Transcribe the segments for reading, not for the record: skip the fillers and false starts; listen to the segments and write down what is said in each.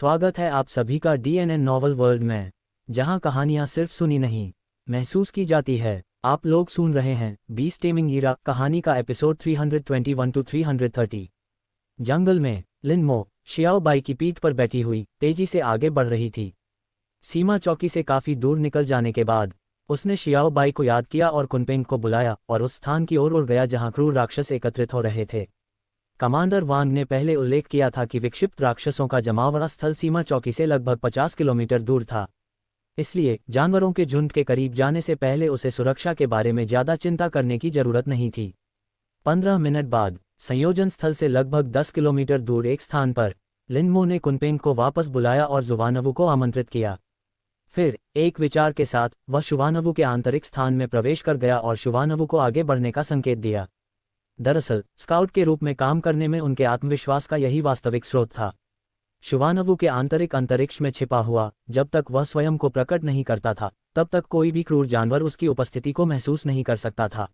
स्वागत है आप सभी का डीएनएन नॉवल वर्ल्ड में, जहां कहानियां सिर्फ सुनी नहीं, महसूस की जाती है। आप लोग सुन रहे हैं बीस्ट टेमिंग ईरा कहानी का एपिसोड 321 टू 330। जंगल में लिनमो शियाओ बाई की पीठ पर बैठी हुई तेजी से आगे बढ़ रही थी। सीमा चौकी से काफी दूर निकल जाने के बाद उसने शियाओ बाई को याद किया और कुनपेंग को बुलाया और उस स्थान की ओर उड़ गया जहां क्रूर राक्षस एकत्रित हो रहे थे। कमांडर वांग ने पहले उल्लेख किया था कि विक्षिप्त राक्षसों का जमावड़ा स्थल सीमा चौकी से लगभग 50 किलोमीटर दूर था, इसलिए जानवरों के झुंड के करीब जाने से पहले उसे सुरक्षा के बारे में ज्यादा चिंता करने की जरूरत नहीं थी। 15 मिनट बाद संयोजन स्थल से लगभग 10 किलोमीटर दूर एक स्थान पर लिनमो ने कुनपेंग को वापस बुलाया और जुवानवु को आमंत्रित किया। फिर एक विचार के साथ वह शुवानवु के आंतरिक स्थान में प्रवेश कर गया और शुवानवु को आगे बढ़ने का संकेत दिया। दरअसल स्काउट के रूप में काम करने में उनके आत्मविश्वास का यही वास्तविक स्रोत था। शुवानवु के आंतरिक अंतरिक्ष में छिपा हुआ, जब तक वह स्वयं को प्रकट नहीं करता था तब तक कोई भी क्रूर जानवर उसकी उपस्थिति को महसूस नहीं कर सकता था।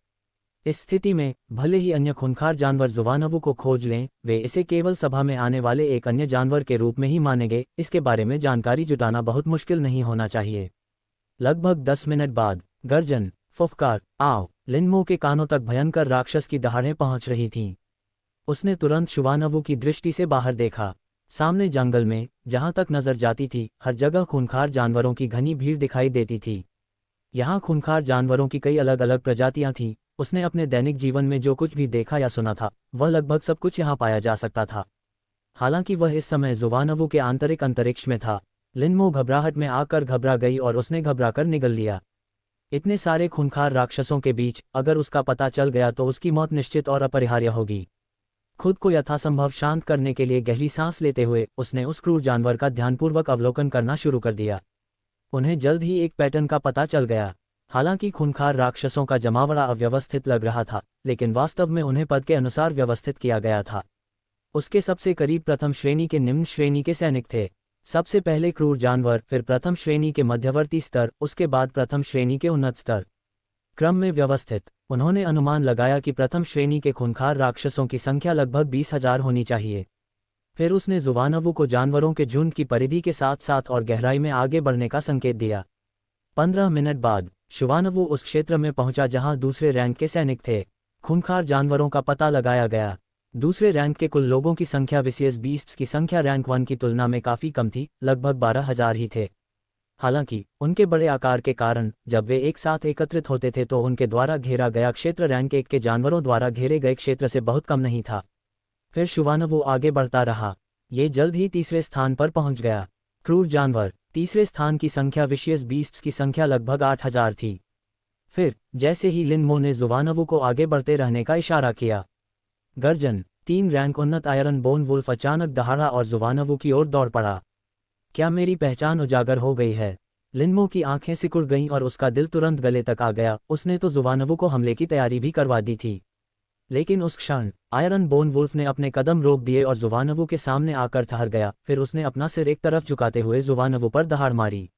इस स्थिति में भले ही अन्य खूंखार जानवर जुवानवु को खोज लें, वे इसे केवल सभा में आने वाले एक अन्य जानवर के रूप में ही मानेंगे। इसके बारे में जानकारी जुटाना बहुत मुश्किल नहीं होना चाहिए। लगभग 10 मिनट बाद गर्जन, फुफकार, आओ लिनमो के कानों तक भयंकर राक्षस की दहाड़ें पहुंच रही थीं। उसने तुरंत शुवानवु की दृष्टि से बाहर देखा। सामने जंगल में जहां तक नजर जाती थी हर जगह खूंखार जानवरों की घनी भीड़ दिखाई देती थी। यहाँ खूंखार जानवरों की कई अलग अलग प्रजातियां थीं। उसने अपने दैनिक जीवन में जो कुछ भी देखा या सुना था वह लगभग सब कुछ यहाँ पाया जा सकता था। हालांकि वह इस समय जुवानवु के आंतरिक अंतरिक्ष में था। लिनमो घबराहट में आकर घबरा गई और उसने घबराकर निगल लिया। इतने सारे खूंखार राक्षसों के बीच अगर उसका पता चल गया तो उसकी मौत निश्चित और अपरिहार्य होगी। खुद को यथासंभव शांत करने के लिए गहरी सांस लेते हुए उसने उस क्रूर जानवर का ध्यानपूर्वक अवलोकन करना शुरू कर दिया। उन्हें जल्द ही एक पैटर्न का पता चल गया। हालांकि खूंखार राक्षसों का जमावड़ा अव्यवस्थित लग रहा था, लेकिन वास्तव में उन्हें पद के अनुसार व्यवस्थित किया गया था। उसके सबसे करीब प्रथम श्रेणी के निम्न श्रेणी के सैनिक थे। सबसे पहले क्रूर जानवर, फिर प्रथम श्रेणी के मध्यवर्ती स्तर, उसके बाद प्रथम श्रेणी के उन्नत स्तर, क्रम में व्यवस्थित। उन्होंने अनुमान लगाया कि प्रथम श्रेणी के खूंखार राक्षसों की संख्या लगभग 20,000 होनी चाहिए। फिर उसने जुवानवु को जानवरों के झुंड की परिधि के साथ साथ और गहराई में आगे बढ़ने का संकेत दिया। 15 मिनट बाद शुवानवु उस क्षेत्र में पहुंचा जहां दूसरे रैंक के सैनिक थे। खूंखार जानवरों का पता लगाया गया। दूसरे रैंक के कुल लोगों की संख्या विसियस बीस्ट्स की संख्या रैंक 1 की तुलना में काफी कम थी, लगभग 12,000 ही थे। हालांकि उनके बड़े आकार के कारण जब वे एक साथ एकत्रित होते थे तो उनके द्वारा घेरा गया क्षेत्र रैंक 1 के जानवरों द्वारा घेरे गए क्षेत्र से बहुत कम नहीं था। फिर शुवानवु आगे बढ़ता रहा। ये जल्द ही तीसरे स्थान पर पहुंच गया। क्रूर जानवर तीसरे स्थान की संख्या विसियस बीस्ट्स की संख्या लगभग 8,000 थी। फिर जैसे ही लिनमो ने जुवानवु को आगे बढ़ते रहने का इशारा किया, गर्जन 3 रैंक उन्नत आयरन बोन वुल्फ अचानक दहाड़ा और जुवानवु की ओर दौड़ पड़ा। क्या मेरी पहचान उजागर हो गई है? लिनमो की आंखें सिकुड़ गईं और उसका दिल तुरंत गले तक आ गया। उसने तो जुवानवु को हमले की तैयारी भी करवा दी थी, लेकिन उस क्षण आयरन बोन वुल्फ ने अपने कदम रोक दिए और जुवानवु के सामने आकर ठहर गया। फिर उसने अपना सिर एक तरफ झुकाते हुए जुवानवु पर दहाड़ मारी।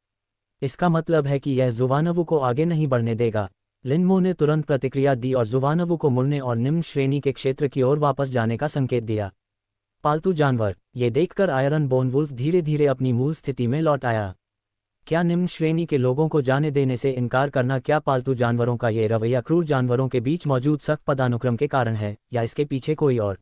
इसका मतलब है कि यह जुवानवु को आगे नहीं बढ़ने देगा। लिनमो ने तुरंत प्रतिक्रिया दी और जुवानवु को मुड़ने और निम्न श्रेणी के क्षेत्र की ओर वापस जाने का संकेत दिया। पालतू जानवर ये देखकर आयरन बोन वुल्फ धीरे धीरे अपनी मूल स्थिति में लौट आया। क्या निम्न श्रेणी के लोगों को जाने देने से इनकार करना, क्या पालतू जानवरों का ये रवैया क्रूर जानवरों के बीच मौजूद सख्त पदानुक्रम के कारण है या इसके पीछे कोई और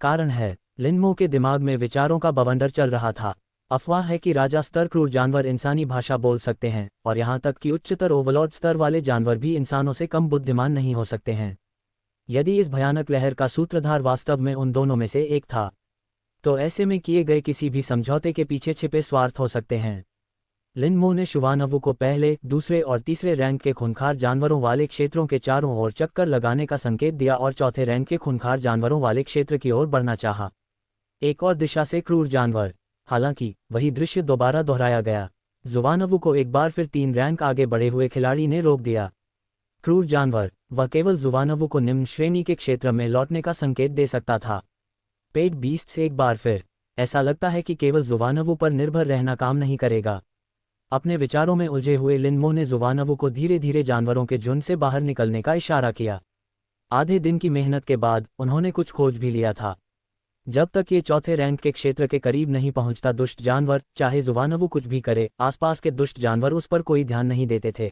कारण है? लिनमो के दिमाग में विचारों का बवंडर चल रहा था। अफवाह है कि राजा स्तर क्रूर जानवर इंसानी भाषा बोल सकते हैं और यहाँ तक कि उच्चतर ओवरलॉर्ड स्तर वाले जानवर भी इंसानों से कम बुद्धिमान नहीं हो सकते हैं। यदि इस भयानक लहर का सूत्रधार वास्तव में उन दोनों में से एक था, तो ऐसे में किए गए किसी भी समझौते के पीछे छिपे स्वार्थ हो सकते हैं। लिनमो ने शुवानवु को पहले, दूसरे और तीसरे रैंक के खूंखार जानवरों वाले क्षेत्रों के चारों ओर चक्कर लगाने का संकेत दिया और चौथे रैंक के खूंखार जानवरों वाले क्षेत्र की ओर बढ़ना चाहा। एक और दिशा से क्रूर जानवर। हालांकि वही दृश्य दोबारा दोहराया गया। जुवानवु को एक बार फिर 3 रैंक आगे बढ़े हुए खिलाड़ी ने रोक दिया। क्रूर जानवर वह केवल जुवानवु को निम्न श्रेणी के क्षेत्र में लौटने का संकेत दे सकता था। पेट बीस्ट से एक बार फिर ऐसा लगता है कि केवल जुवानवु पर निर्भर रहना काम नहीं करेगा। अपने विचारों में उलझे हुए लिनमो ने जुवानवु को धीरे धीरे जानवरों के झुंड से बाहर निकलने का इशारा किया। आधे दिन की मेहनत के बाद उन्होंने कुछ खोज भी लिया था। जब तक ये चौथे रैंक के क्षेत्र के करीब नहीं पहुंचता दुष्ट जानवर, चाहे जुवानवु कुछ भी करे, आसपास के दुष्ट जानवर उस पर कोई ध्यान नहीं देते थे।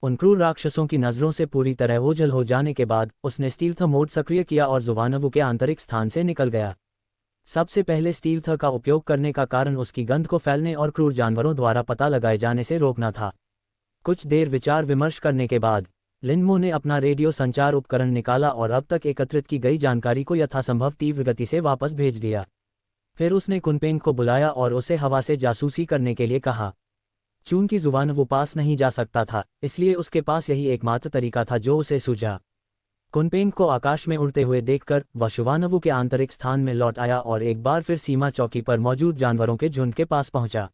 उन क्रूर राक्षसों की नज़रों से पूरी तरह ओझल हो जाने के बाद उसने स्टील्थ मोड सक्रिय किया और जुवानवु के आंतरिक स्थान से निकल गया। सबसे पहले स्टील्थ का उपयोग करने का कारण उसकी गंध को फैलने और क्रूर जानवरों द्वारा पता लगाए जाने से रोकना था। कुछ देर विचार विमर्श करने के बाद लिनमो ने अपना रेडियो संचार उपकरण निकाला और अब तक एकत्रित की गई जानकारी को यथासंभव तीव्र गति से वापस भेज दिया। फिर उसने कुनपेंग को बुलाया और उसे हवा से जासूसी करने के लिए कहा। चूंकि जुवानवु पास नहीं जा सकता था, इसलिए उसके पास यही एकमात्र तरीका था जो उसे सूझा। कुनपेंग को आकाश में उड़ते हुए देखकर वह जुवानवु के आंतरिक स्थान में लौट आया और एक बार फिर सीमा चौकी पर मौजूद जानवरों के झुंड के पास पहुंचा।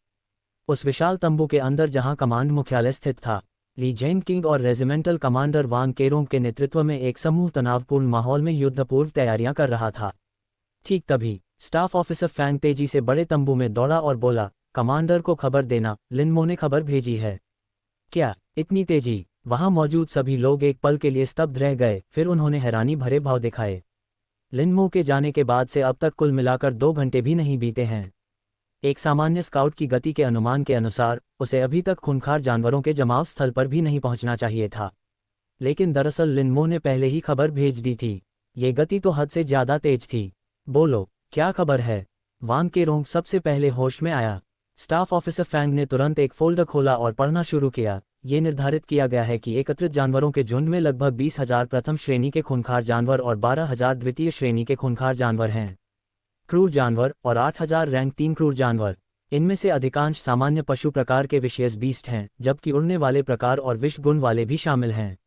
उस विशाल तंबू के अंदर जहां कमांड मुख्यालय स्थित था, ली जेनकिंग और रेजिमेंटल कमांडर वांग केरोंग के नेतृत्व में एक समूह तनावपूर्ण माहौल में युद्धपूर्व तैयारियां कर रहा था। ठीक तभी स्टाफ ऑफिसर फैंग तेजी से बड़े तंबू में दौड़ा और बोला, कमांडर को खबर देना, लिनमो ने खबर भेजी है। क्या इतनी तेजी? वहां मौजूद सभी लोग एक पल के लिए स्तब्ध रह गए, फिर उन्होंने हैरानी भरे भाव दिखाए। लिनमो के जाने के बाद से अब तक कुल मिलाकर 2 घंटे भी नहीं बीते हैं। एक सामान्य स्काउट की गति के अनुमान के अनुसार उसे अभी तक खूंखार जानवरों के जमाव स्थल पर भी नहीं पहुंचना चाहिए था, लेकिन दरअसल लिनमो ने पहले ही खबर भेज दी थी। ये गति तो हद से ज्यादा तेज थी। बोलो, क्या खबर है? वांग केरोंग सबसे पहले होश में आया। स्टाफ ऑफिसर फैंग ने तुरंत एक फोल्डर खोला और पढ़ना शुरू किया। ये निर्धारित किया गया है कि एकत्रित जानवरों के झुंड में लगभग 20,000 प्रथम श्रेणी के खूंखार जानवर और 12,000 द्वितीय श्रेणी के खूंखार जानवर हैं। क्रूर जानवर और 8,000 रैंक 3 क्रूर जानवर। इनमें से अधिकांश सामान्य पशु प्रकार के विशेष बीस्ट हैं, जबकि उड़ने वाले प्रकार और विष गुण वाले भी शामिल हैं।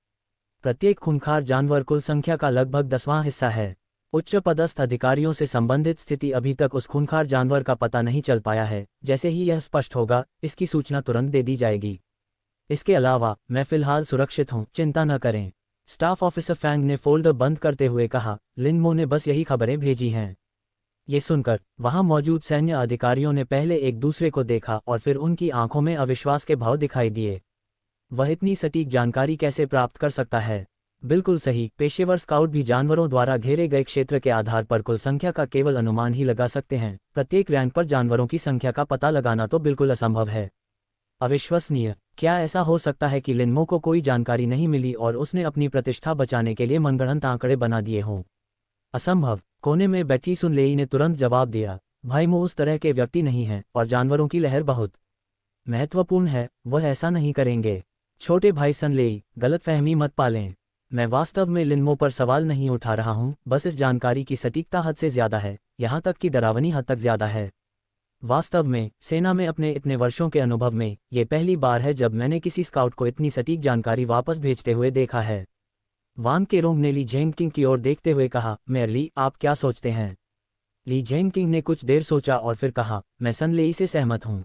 प्रत्येक खूंखार जानवर कुल संख्या का लगभग 10वां हिस्सा है। उच्च पदस्थ अधिकारियों से संबंधित स्थिति अभी तक उस खूंखार जानवर का पता नहीं चल पाया है। जैसे ही यह स्पष्ट होगा, इसकी सूचना तुरंत दे दी जाएगी। इसके अलावा मैं फिलहाल सुरक्षित हूं, चिंता न करें। स्टाफ ऑफिसर फैंग ने फोल्डर बंद करते हुए कहा। लिनमो ने बस यही खबरें भेजी हैं। ये सुनकर वहां मौजूद सैन्य अधिकारियों ने पहले एक दूसरे को देखा और फिर उनकी आंखों में अविश्वास के भाव दिखाई दिए। वह इतनी सटीक जानकारी कैसे प्राप्त कर सकता है? बिल्कुल सही, पेशेवर स्काउट भी जानवरों द्वारा घेरे गए क्षेत्र के आधार पर कुल संख्या का केवल अनुमान ही लगा सकते हैं। प्रत्येक रैंक पर जानवरों की संख्या का पता लगाना तो बिल्कुल असंभव है। अविश्वसनीय। क्या ऐसा हो सकता है कि लिनमो को कोई जानकारी नहीं मिली और उसने अपनी प्रतिष्ठा बचाने के लिए मनगढ़ंत आंकड़े बना दिए हों? असंभव। कोने में बैठी सुन लेई ने तुरंत जवाब दिया, भाई मो उस तरह के व्यक्ति नहीं हैं और जानवरों की लहर बहुत महत्वपूर्ण है, वह ऐसा नहीं करेंगे। छोटे भाई सन लेई, गलतफहमी मत पालें। मैं वास्तव में लिनमो पर सवाल नहीं उठा रहा हूं, बस इस जानकारी की सटीकता हद से ज्यादा है, यहां तक कि डरावनी हद तक ज्यादा है। वास्तव में सेना में अपने इतने वर्षों के अनुभव में ये पहली बार है जब मैंने किसी स्काउट को इतनी सटीक जानकारी वापस भेजते हुए देखा है। वांग केरोंग ने ली जेनकिंग की ओर देखते हुए कहा, मेयर ली, आप क्या सोचते हैं? ली जेनकिंग ने कुछ देर सोचा और फिर कहा, मैं सन लेई से सहमत हूं।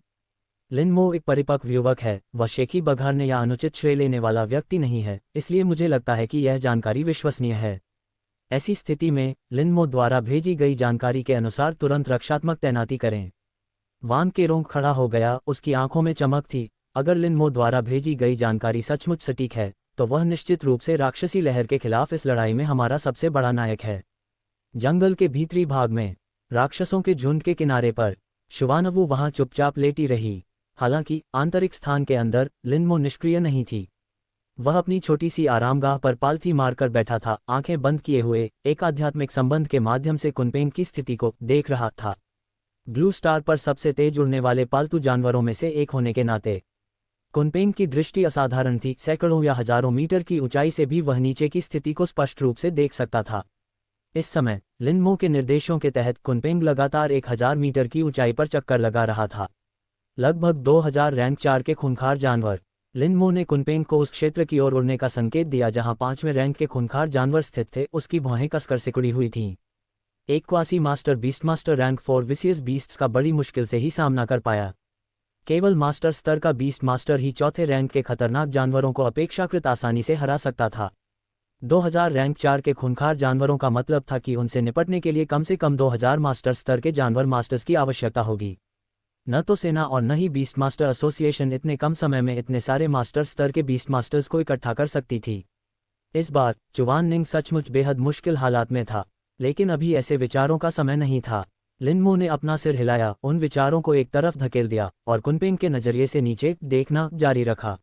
लिनमो एक परिपक्व युवक है, वह शेखी बघारने या अनुचित श्रेय लेने वाला व्यक्ति नहीं है, इसलिए मुझे लगता है कि यह जानकारी विश्वसनीय है। ऐसी स्थिति में लिनमो द्वारा भेजी गई जानकारी के अनुसार तुरंत रक्षात्मक तैनाती करें। वांग केरोंग खड़ा हो गया, उसकी आंखों में चमक थी। अगर लिनमो द्वारा भेजी गई जानकारी सचमुच सटीक है, तो वह निश्चित रूप से राक्षसी लहर के खिलाफ इस लड़ाई में हमारा सबसे बड़ा नायक है। जंगल के भीतरी भाग में राक्षसों के झुंड के किनारे पर जुवानवु वहां चुपचाप लेटी रही। हालांकि आंतरिक स्थान के अंदर लिनमो निष्क्रिय नहीं थी। वह अपनी छोटी सी आरामगाह पर पालथी मारकर बैठा था, आंखें बंद किए हुए एक आध्यात्मिक संबंध के माध्यम से कुनपेंग की स्थिति को देख रहा था। ब्लू स्टार पर सबसे तेज उड़ने वाले पालतू जानवरों में से एक होने के नाते कुनपेंग की दृष्टि असाधारण थी। सैकड़ों या हजारों मीटर की ऊंचाई से भी वह नीचे की स्थिति को स्पष्ट रूप से देख सकता था। इस समय लिनमो के निर्देशों के तहत कुनपेंग लगातार 1000 मीटर की ऊंचाई पर चक्कर लगा रहा था। लगभग 2000 रैंक 4 के खूंखार जानवर। लिनमो ने कुनपेंग को उस क्षेत्र की ओर उड़ने का संकेत दिया जहां 5वें रैंक के खूंखार जानवर स्थित थे। उसकी भौहें कसकर सिकुड़ी हुई थीं। एक quasi master beast master rank 4 vicious beasts का बड़ी मुश्किल से ही सामना कर पाया। केवल मास्टर स्तर का बीस्ट मास्टर ही चौथे रैंक के खतरनाक जानवरों को अपेक्षाकृत आसानी से हरा सकता था। 2000 रैंक 4 के खूंखार जानवरों का मतलब था कि उनसे निपटने के लिए कम से कम 2000 मास्टर स्तर के जानवर मास्टर्स की आवश्यकता होगी। न तो सेना और न ही बीस्ट मास्टर एसोसिएशन इतने कम समय में इतने सारे मास्टर स्तर के बीस्ट मास्टर्स को इकट्ठा कर सकती थी। इस बार चुवान निंग सचमुच बेहद मुश्किल हालात में था। लेकिन अभी ऐसे विचारों का समय नहीं था। लिनमो ने अपना सिर हिलाया, उन विचारों को एक तरफ धकेल दिया और कुनपेंग के नजरिए से नीचे देखना जारी रखा।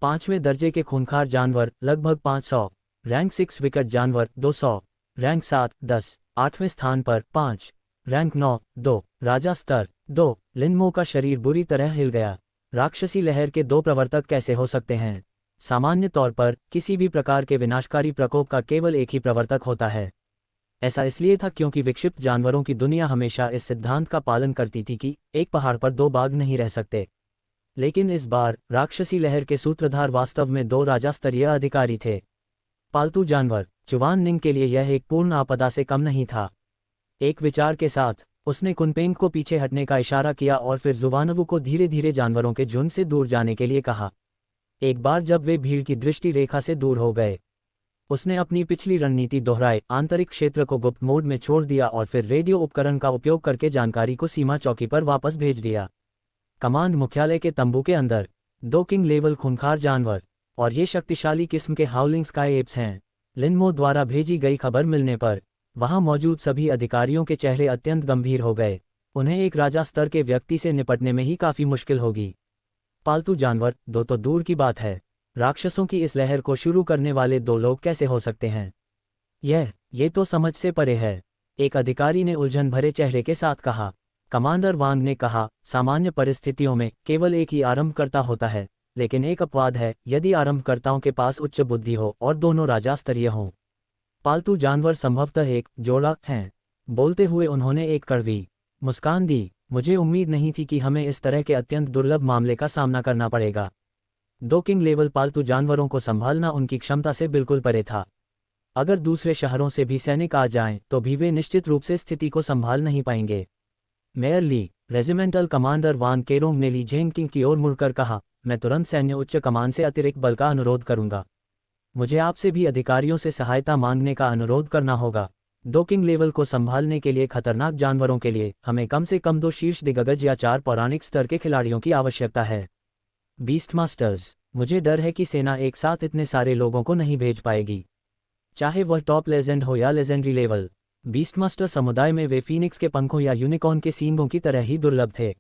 5वें दर्जे के खूंखार जानवर लगभग 500, रैंक 6 विकट जानवर 200, रैंक 7 10, 8वें स्थान पर 5, रैंक 9 2, राजा स्तर 2। लिनमो का शरीर बुरी तरह हिल गया। राक्षसी लहर के 2 प्रवर्तक कैसे हो सकते हैं? सामान्य तौर पर किसी भी प्रकार के विनाशकारी प्रकोप का केवल एक ही प्रवर्तक होता है। ऐसा इसलिए था क्योंकि विक्षिप्त जानवरों की दुनिया हमेशा इस सिद्धांत का पालन करती थी कि एक पहाड़ पर 2 बाघ नहीं रह सकते। लेकिन इस बार राक्षसी लहर के सूत्रधार वास्तव में 2 राजा स्तरीय अधिकारी थे। पालतू जानवर चुवान निंग के लिए यह एक पूर्ण आपदा से कम नहीं था। एक विचार के साथ उसने कुनपेंग को पीछे हटने का इशारा किया और फिर जुवानवु को धीरे धीरे जानवरों के झुंड से दूर जाने के लिए कहा। एक बार जब वे भीड़ की दृष्टि रेखा से दूर हो गए, उसने अपनी पिछली रणनीति दोहराई, आंतरिक क्षेत्र को गुप्त मोड में छोड़ दिया और फिर रेडियो उपकरण का उपयोग करके जानकारी को सीमा चौकी पर वापस भेज दिया। कमांड मुख्यालय के तंबू के अंदर 2 किंग लेवल खूंखार जानवर और ये शक्तिशाली किस्म के हाउलिंग स्काई एप्स हैं। लिनमो द्वारा भेजी गई खबर मिलने पर वहां मौजूद सभी अधिकारियों के चेहरे अत्यंत गंभीर हो गए। उन्हें एक राजा स्तर के व्यक्ति से निपटने में ही काफी मुश्किल होगी। पालतू जानवर 2 तो दूर की बात है, राक्षसों की इस लहर को शुरू करने वाले 2 लोग कैसे हो सकते हैं? ये तो समझ से परे है, एक अधिकारी ने उलझन भरे चेहरे के साथ कहा। कमांडर वांग ने कहा, सामान्य परिस्थितियों में केवल एक ही आरंभकर्ता होता है, लेकिन एक अपवाद है यदि आरंभकर्ताओं के पास उच्च बुद्धि हो और दोनों राजा स्तरीय हों। पालतू जानवर संभवतः एक जोड़ा हैं। बोलते हुए उन्होंने एक कड़वी मुस्कान दी। मुझे उम्मीद नहीं थी कि हमें इस तरह के अत्यंत दुर्लभ मामले का सामना करना पड़ेगा। 2 किंग लेवल पालतू जानवरों को संभालना उनकी क्षमता से बिल्कुल परे था। अगर दूसरे शहरों से भी सैनिक आ जाएं तो भी वे निश्चित रूप से स्थिति को संभाल नहीं पाएंगे। मेयर ली, रेजिमेंटल कमांडर वान केरोंग ने ली जेंगकिंग की ओर मुड़कर कहा, मैं तुरंत सैन्य उच्च कमान से अतिरिक्त बल का अनुरोध करूंगा। मुझे आपसे भी अधिकारियों से सहायता मांगने का अनुरोध करना होगा। 2 किंग लेवल को संभालने के लिए खतरनाक जानवरों के लिए हमें कम से कम 2 शीर्ष दिग्गज या 4 पौराणिक स्तर के खिलाड़ियों की आवश्यकता है। बीस्ट मास्टर्स, मुझे डर है कि सेना एक साथ इतने सारे लोगों को नहीं भेज पाएगी, चाहे वह टॉप लेजेंड हो या लेजेंडरी लेवल। बीस्टमास्टर समुदाय में वे फीनिक्स के पंखों या यूनिकॉर्न के सींगों की तरह ही दुर्लभ थे।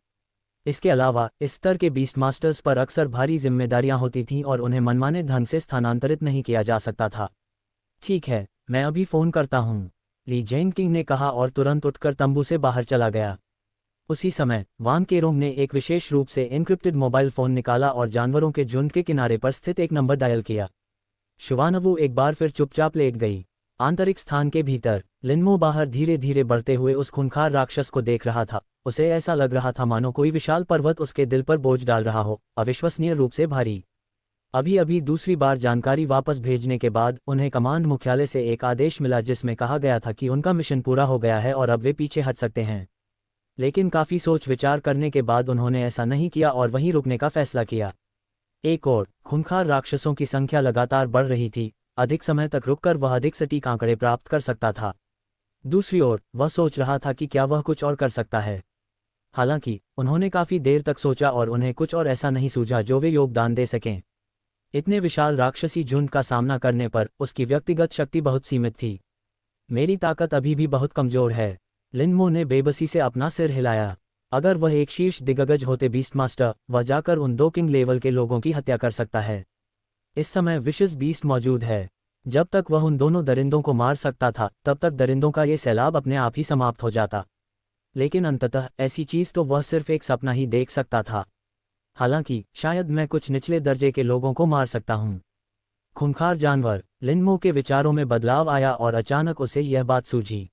इसके अलावा इस स्तर के बीस्टमास्टर्स पर अक्सर भारी जिम्मेदारियां होती थीं और उन्हें मनमाने ढंग से स्थानांतरित नहीं किया जा सकता था। ठीक है, मैं अभी फ़ोन करता हूँ, ली जेंगकिंग ने कहा और तुरंत उठकर तंबू से बाहर चला गया। उसी समय वान केरोंग ने एक विशेष रूप से एन्क्रिप्टेड मोबाइल फ़ोन निकाला और जानवरों के झुंड के किनारे पर स्थित एक नंबर डायल किया। शुवानवु एक बार फिर चुपचाप लेट गई। आंतरिक स्थान के भीतर लिनमो बाहर धीरे धीरे बढ़ते हुए उस खूंखार राक्षस को देख रहा था। उसे ऐसा लग रहा था मानो कोई विशाल पर्वत उसके दिल पर बोझ डाल रहा हो, अविश्वसनीय रूप से भारी। अभी अभी दूसरी बार जानकारी वापस भेजने के बाद उन्हें कमांड मुख्यालय से एक आदेश मिला जिसमें कहा गया था कि उनका मिशन पूरा हो गया है और अब वे पीछे हट सकते हैं। लेकिन काफ़ी सोच विचार करने के बाद उन्होंने ऐसा नहीं किया और वहीं रुकने का फैसला किया। एक और खूंखार राक्षसों की संख्या लगातार बढ़ रही थी। अधिक समय तक रुककर वह अधिक सटीक आंकड़े प्राप्त कर सकता था। दूसरी ओर वह सोच रहा था कि क्या वह कुछ और कर सकता है। हालांकि उन्होंने काफ़ी देर तक सोचा और उन्हें कुछ और ऐसा नहीं सूझा जो वे योगदान दे सकें। इतने विशाल राक्षसी झुंड का सामना करने पर उसकी व्यक्तिगत शक्ति बहुत सीमित थी। मेरी ताकत अभी भी बहुत कमज़ोर है, लिनमो ने बेबसी से अपना सिर हिलाया। अगर वह एक शीर्ष दिग्गज होते बीस्टमास्टर, वह जाकर उन 2 किंग लेवल के लोगों की हत्या कर सकता है। इस समय विशेष बीस्ट मौजूद है। जब तक वह उन दोनों दरिंदों को मार सकता था तब तक दरिंदों का ये सैलाब अपने आप ही समाप्त हो जाता। लेकिन अंततः ऐसी चीज़ तो वह सिर्फ एक सपना ही देख सकता था। हालांकि शायद मैं कुछ निचले दर्जे के लोगों को मार सकता हूँ। खूंखार जानवर, लिनमो के विचारों में बदलाव आया और अचानक उसे यह बात सूझी।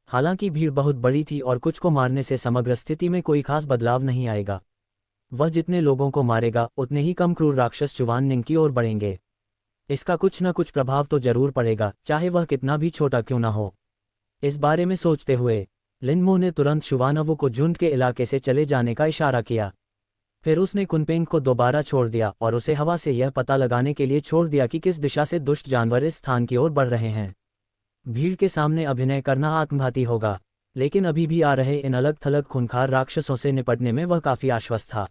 हालांकि भीड़ बहुत बड़ी थी और कुछ को मारने से समग्र स्थिति में कोई खास बदलाव नहीं आएगा। वह जितने लोगों को मारेगा उतने ही कम क्रूर राक्षस चुवान निंग की ओर बढ़ेंगे। इसका कुछ न कुछ प्रभाव तो जरूर पड़ेगा, चाहे वह कितना भी छोटा क्यों न हो। इस बारे में सोचते हुए लिनमो ने तुरंत शुवानवु को झुंड के इलाके से चले जाने का इशारा किया। फिर उसने कुनपेंग को दोबारा छोड़ दिया और उसे हवा से यह पता लगाने के लिए छोड़ दिया कि किस दिशा से दुष्ट जानवर इस स्थान की ओर बढ़ रहे हैं। भीड़ के सामने अभिनय करना आत्मघाती होगा, लेकिन अभी भी आ रहे इन अलग थलग खूंखार राक्षसों से निपटने में वह काफ़ी आश्वस्त था।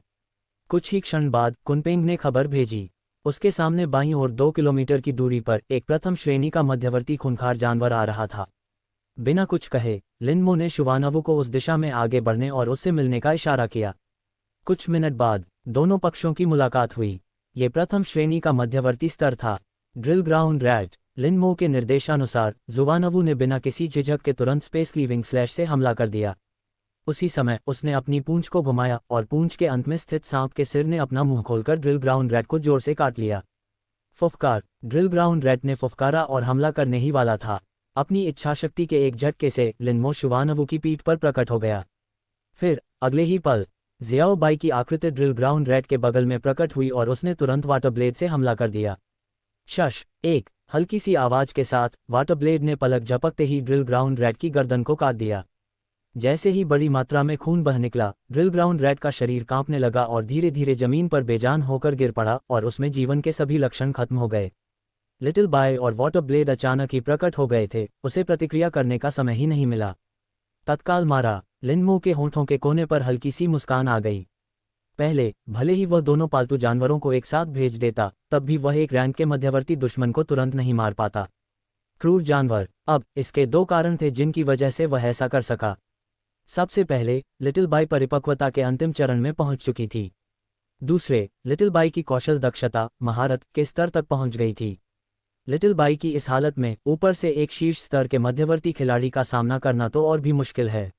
कुछ ही क्षण बाद कुनपेंग ने खबर भेजी। उसके सामने बाईं ओर 2 किलोमीटर की दूरी पर एक प्रथम श्रेणी का मध्यवर्ती खूंखार जानवर आ रहा था। बिना कुछ कहे लिनमो ने शुवानवू को उस दिशा में आगे बढ़ने और उससे मिलने का इशारा किया। कुछ मिनट बाद दोनों पक्षों की मुलाकात हुई। ये प्रथम श्रेणी का मध्यवर्ती स्तर था। Drill ground rat. लिनमो के निर्देशानुसार जुवानवू ने बिना किसी झिझक के तुरंत स्पेस क्लीविंग स्लैश से हमला कर दिया। उसी समय उसने अपनी पूंछ को घुमाया और पूंछ के अंत में स्थित सांप के सिर ने अपना मुंह खोलकर ड्रिल ग्राउंड रैट को जोर से काट लिया। फुफकार। ड्रिल ग्राउंड रैट ने फुफकारा और हमला करने ही वाला था। अपनी इच्छाशक्ति के एक झटके से लिनमो शुवानवू की पीठ पर प्रकट हो गया। फिर अगले ही पल ज़ियाओ बाई की आकृति ड्रिल ग्राउंड रैट के बगल में प्रकट हुई और उसने तुरंत वाटर ब्लेड से हमला कर दिया। शश। एक हल्की सी आवाज के साथ वाटर ब्लेड ने पलक झपकते ही ड्रिल ग्राउंड रैट की गर्दन को काट दिया। जैसे ही बड़ी मात्रा में खून बह निकला, ड्रिल ग्राउंड रैट का शरीर कांपने लगा और धीरे धीरे जमीन पर बेजान होकर गिर पड़ा और उसमें जीवन के सभी लक्षण खत्म हो गए। लिटिल बाय और वाटर ब्लेड अचानक ही प्रकट हो गए थे, उसे प्रतिक्रिया करने का समय ही नहीं मिला। तत्काल मारा। लिनमो के होंठों के कोने पर हल्की सी मुस्कान आ गई। पहले भले ही वह दोनों पालतू जानवरों को एक साथ भेज देता, तब भी वह एक रैंक के मध्यवर्ती दुश्मन को तुरंत नहीं मार पाता। क्रूर जानवर। अब इसके दो कारण थे जिनकी वजह से वह ऐसा कर सका। सबसे पहले लिटिल बाई परिपक्वता के अंतिम चरण में पहुंच चुकी थी। दूसरे, लिटिल बाई की कौशल दक्षता महारत के स्तर तक पहुंच गई थी। लिटिल बाई की इस हालत में ऊपर से एक शीर्ष स्तर के मध्यवर्ती खिलाड़ी का सामना करना तो और भी मुश्किल है।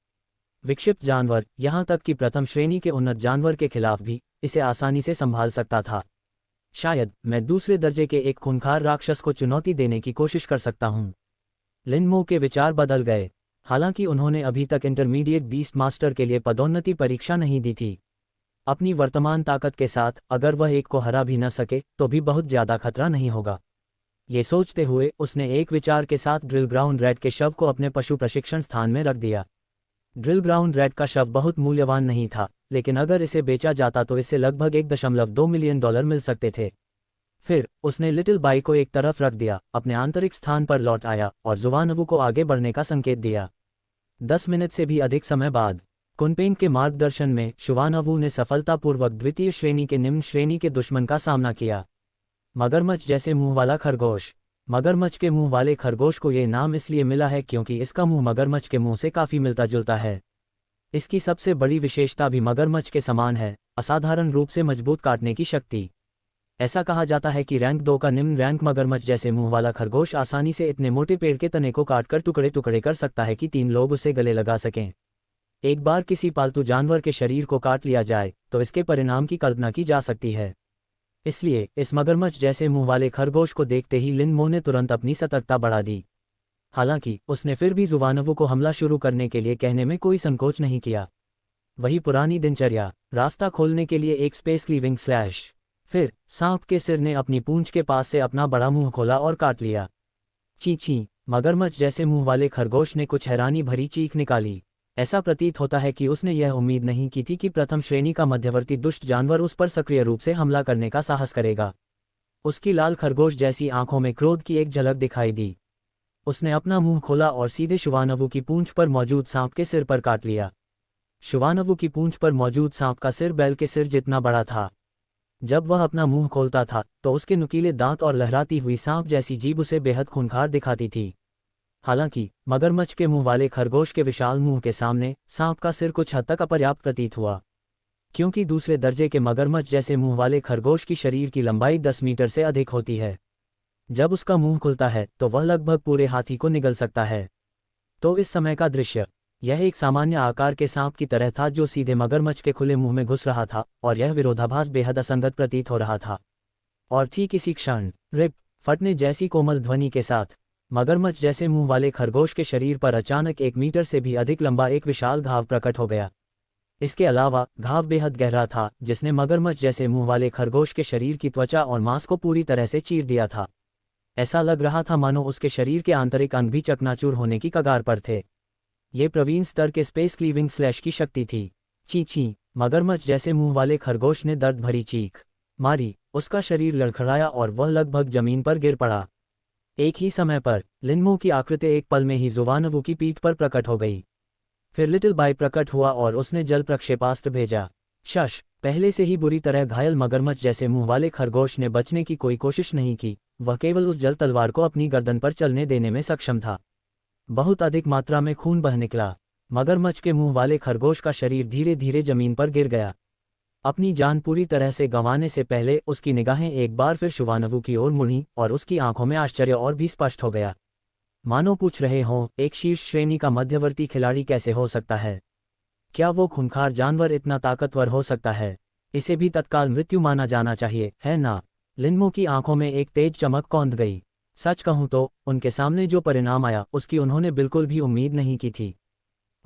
विक्षिप्त जानवर, यहाँ तक कि प्रथम श्रेणी के उन्नत जानवर के खिलाफ भी इसे आसानी से संभाल सकता था। शायद मैं दूसरे दर्जे के एक खूंखार राक्षस को चुनौती देने की कोशिश कर सकता हूँ। लिनमो के विचार बदल गए। हालांकि उन्होंने अभी तक इंटरमीडिएट बीस्ट मास्टर के लिए पदोन्नति परीक्षा नहीं दी थी। अपनी वर्तमान ताकत के साथ अगर वह एक को हरा भी न सके तो भी बहुत ज्यादा खतरा नहीं होगा। ये सोचते हुए उसने एक विचार के साथ ड्रिल ग्राउंड रैट के शव को अपने पशु प्रशिक्षण स्थान में रख दिया। ड्रिल ग्राउंड रैट का शव बहुत मूल्यवान नहीं था, लेकिन अगर इसे बेचा जाता तो इससे लगभग $1.2 मिलियन मिल सकते थे। फिर उसने लिटिल बाई को एक तरफ रख दिया, अपने आंतरिक स्थान पर लौट आया और जुवानवू को आगे बढ़ने का संकेत दिया। 10 मिनट से भी अधिक समय बाद कुनपेंग के मार्गदर्शन में शुवानवू ने सफलतापूर्वक द्वितीय श्रेणी के निम्न श्रेणी के दुश्मन का सामना किया। मगरमच्छ जैसे मुंह वाला खरगोश। मगरमच्छ के मुंह वाले खरगोश को ये नाम इसलिए मिला है क्योंकि इसका मुंह मगरमच्छ के मुंह से काफी मिलता जुलता है। इसकी सबसे बड़ी विशेषता भी मगरमच्छ के समान है, असाधारण रूप से मजबूत काटने की शक्ति। ऐसा कहा जाता है कि रैंक 2 का निम्न रैंक मगरमच्छ जैसे मुंह वाला खरगोश आसानी से इतने मोटे पेड़ के तने को काटकर टुकड़े टुकड़े कर सकता है कि 3 लोग उसे गले लगा सकें। एक बार किसी पालतू जानवर के शरीर को काट लिया जाए तो इसके परिणाम की कल्पना की जा सकती है। इसलिए इस मगरमच्छ जैसे मुंह वाले खरगोश को देखते ही लिनमो ने तुरंत अपनी सतर्कता बढ़ा दी। हालांकि उसने फिर भी जुवानवू को हमला शुरू करने के लिए कहने में कोई संकोच नहीं किया। वही पुरानी दिनचर्या, रास्ता खोलने के लिए एक स्पेस क्लीविंग स्लैश। फिर सांप के सिर ने अपनी पूंछ के पास से अपना बड़ा मुंह खोला और काट लिया। ची, मगरमच्छ जैसे मुंह वाले खरगोश ने कुछ हैरानी भरी चीख निकाली। ऐसा प्रतीत होता है कि उसने यह उम्मीद नहीं की थी कि प्रथम श्रेणी का मध्यवर्ती दुष्ट जानवर उस पर सक्रिय रूप से हमला करने का साहस करेगा। उसकी लाल खरगोश जैसी आंखों में क्रोध की एक झलक दिखाई दी। उसने अपना मुंह खोला और सीधे शुवानवू की पूंछ पर मौजूद सांप के सिर पर काट लिया। शुवानवू की पूंछ पर मौजूद सांप का सिर बैल के सिर जितना बड़ा था। जब वह अपना मुंह खोलता था तो उसके नुकीले दांत और लहराती हुई सांप जैसी जीभ उसे बेहद खूंखार दिखाती थी। हालांकि मगरमच्छ के मुंह वाले खरगोश के विशाल मुंह के सामने सांप का सिर कुछ हद तक अपर्याप्त प्रतीत हुआ, क्योंकि दूसरे दर्जे के मगरमच्छ जैसे मुंह वाले खरगोश की शरीर की लंबाई 10 मीटर से अधिक होती है। जब उसका मुंह खुलता है तो वह लगभग पूरे हाथी को निगल सकता है। तो इस समय का दृश्य, यह एक सामान्य आकार के सांप की तरह था जो सीधे मगरमच्छ के खुले मुंह में घुस रहा था, और यह विरोधाभास बेहद असंगत प्रतीत हो रहा था। और ठीक इसी क्षण रिप फटने जैसी कोमल ध्वनि के साथ मगरमच्छ जैसे मुंह वाले खरगोश के शरीर पर अचानक 1 मीटर से भी अधिक लंबा एक विशाल घाव प्रकट हो गया। इसके अलावा घाव बेहद गहरा था, जिसने मगरमच्छ जैसे मुंह वाले खरगोश के शरीर की त्वचा और मांस को पूरी तरह से चीर दिया था। ऐसा लग रहा था मानो उसके शरीर के आंतरिक अंग भी चकनाचूर होने की कगार पर थे। ये प्रवीण स्तर के स्पेस क्लीविंग स्लैश की शक्ति थी। ची, मगरमच्छ जैसे मुंह वाले खरगोश ने दर्द भरी चीख मारी। उसका शरीर लड़खड़ाया और वह लगभग जमीन पर गिर पड़ा। एक ही समय पर लिनमो की आकृति एक पल में ही जुवानवू की पीठ पर प्रकट हो गई। फिर लिटिल बाई प्रकट हुआ और उसने जल प्रक्षेपास्त्र भेजा। शश पहले से ही बुरी तरह घायल मगरमच्छ जैसे मुंह वाले खरगोश ने बचने की कोई कोशिश नहीं की। वह केवल उस जल तलवार को अपनी गर्दन पर चलने देने में सक्षम था। बहुत अधिक मात्रा में खून बह निकला। मगरमच्छ के मुंह वाले खरगोश का शरीर धीरे धीरे जमीन पर गिर गया। अपनी जान पूरी तरह से गंवाने से पहले उसकी निगाहें एक बार फिर शुभानवु की ओर मुड़ी और उसकी आंखों में आश्चर्य और भी स्पष्ट हो गया। मानो पूछ रहे हों, एक शीर्ष श्रेणी का मध्यवर्ती खिलाड़ी कैसे हो सकता है? क्या वो खूंखार जानवर इतना ताकतवर हो सकता है? इसे भी तत्काल मृत्यु माना जाना चाहिए, है ना? लिनमो की आंखों में एक तेज चमक कौंध गई। सच कहूं तो उनके सामने जो परिणाम आया उसकी उन्होंने बिल्कुल भी उम्मीद नहीं की थी।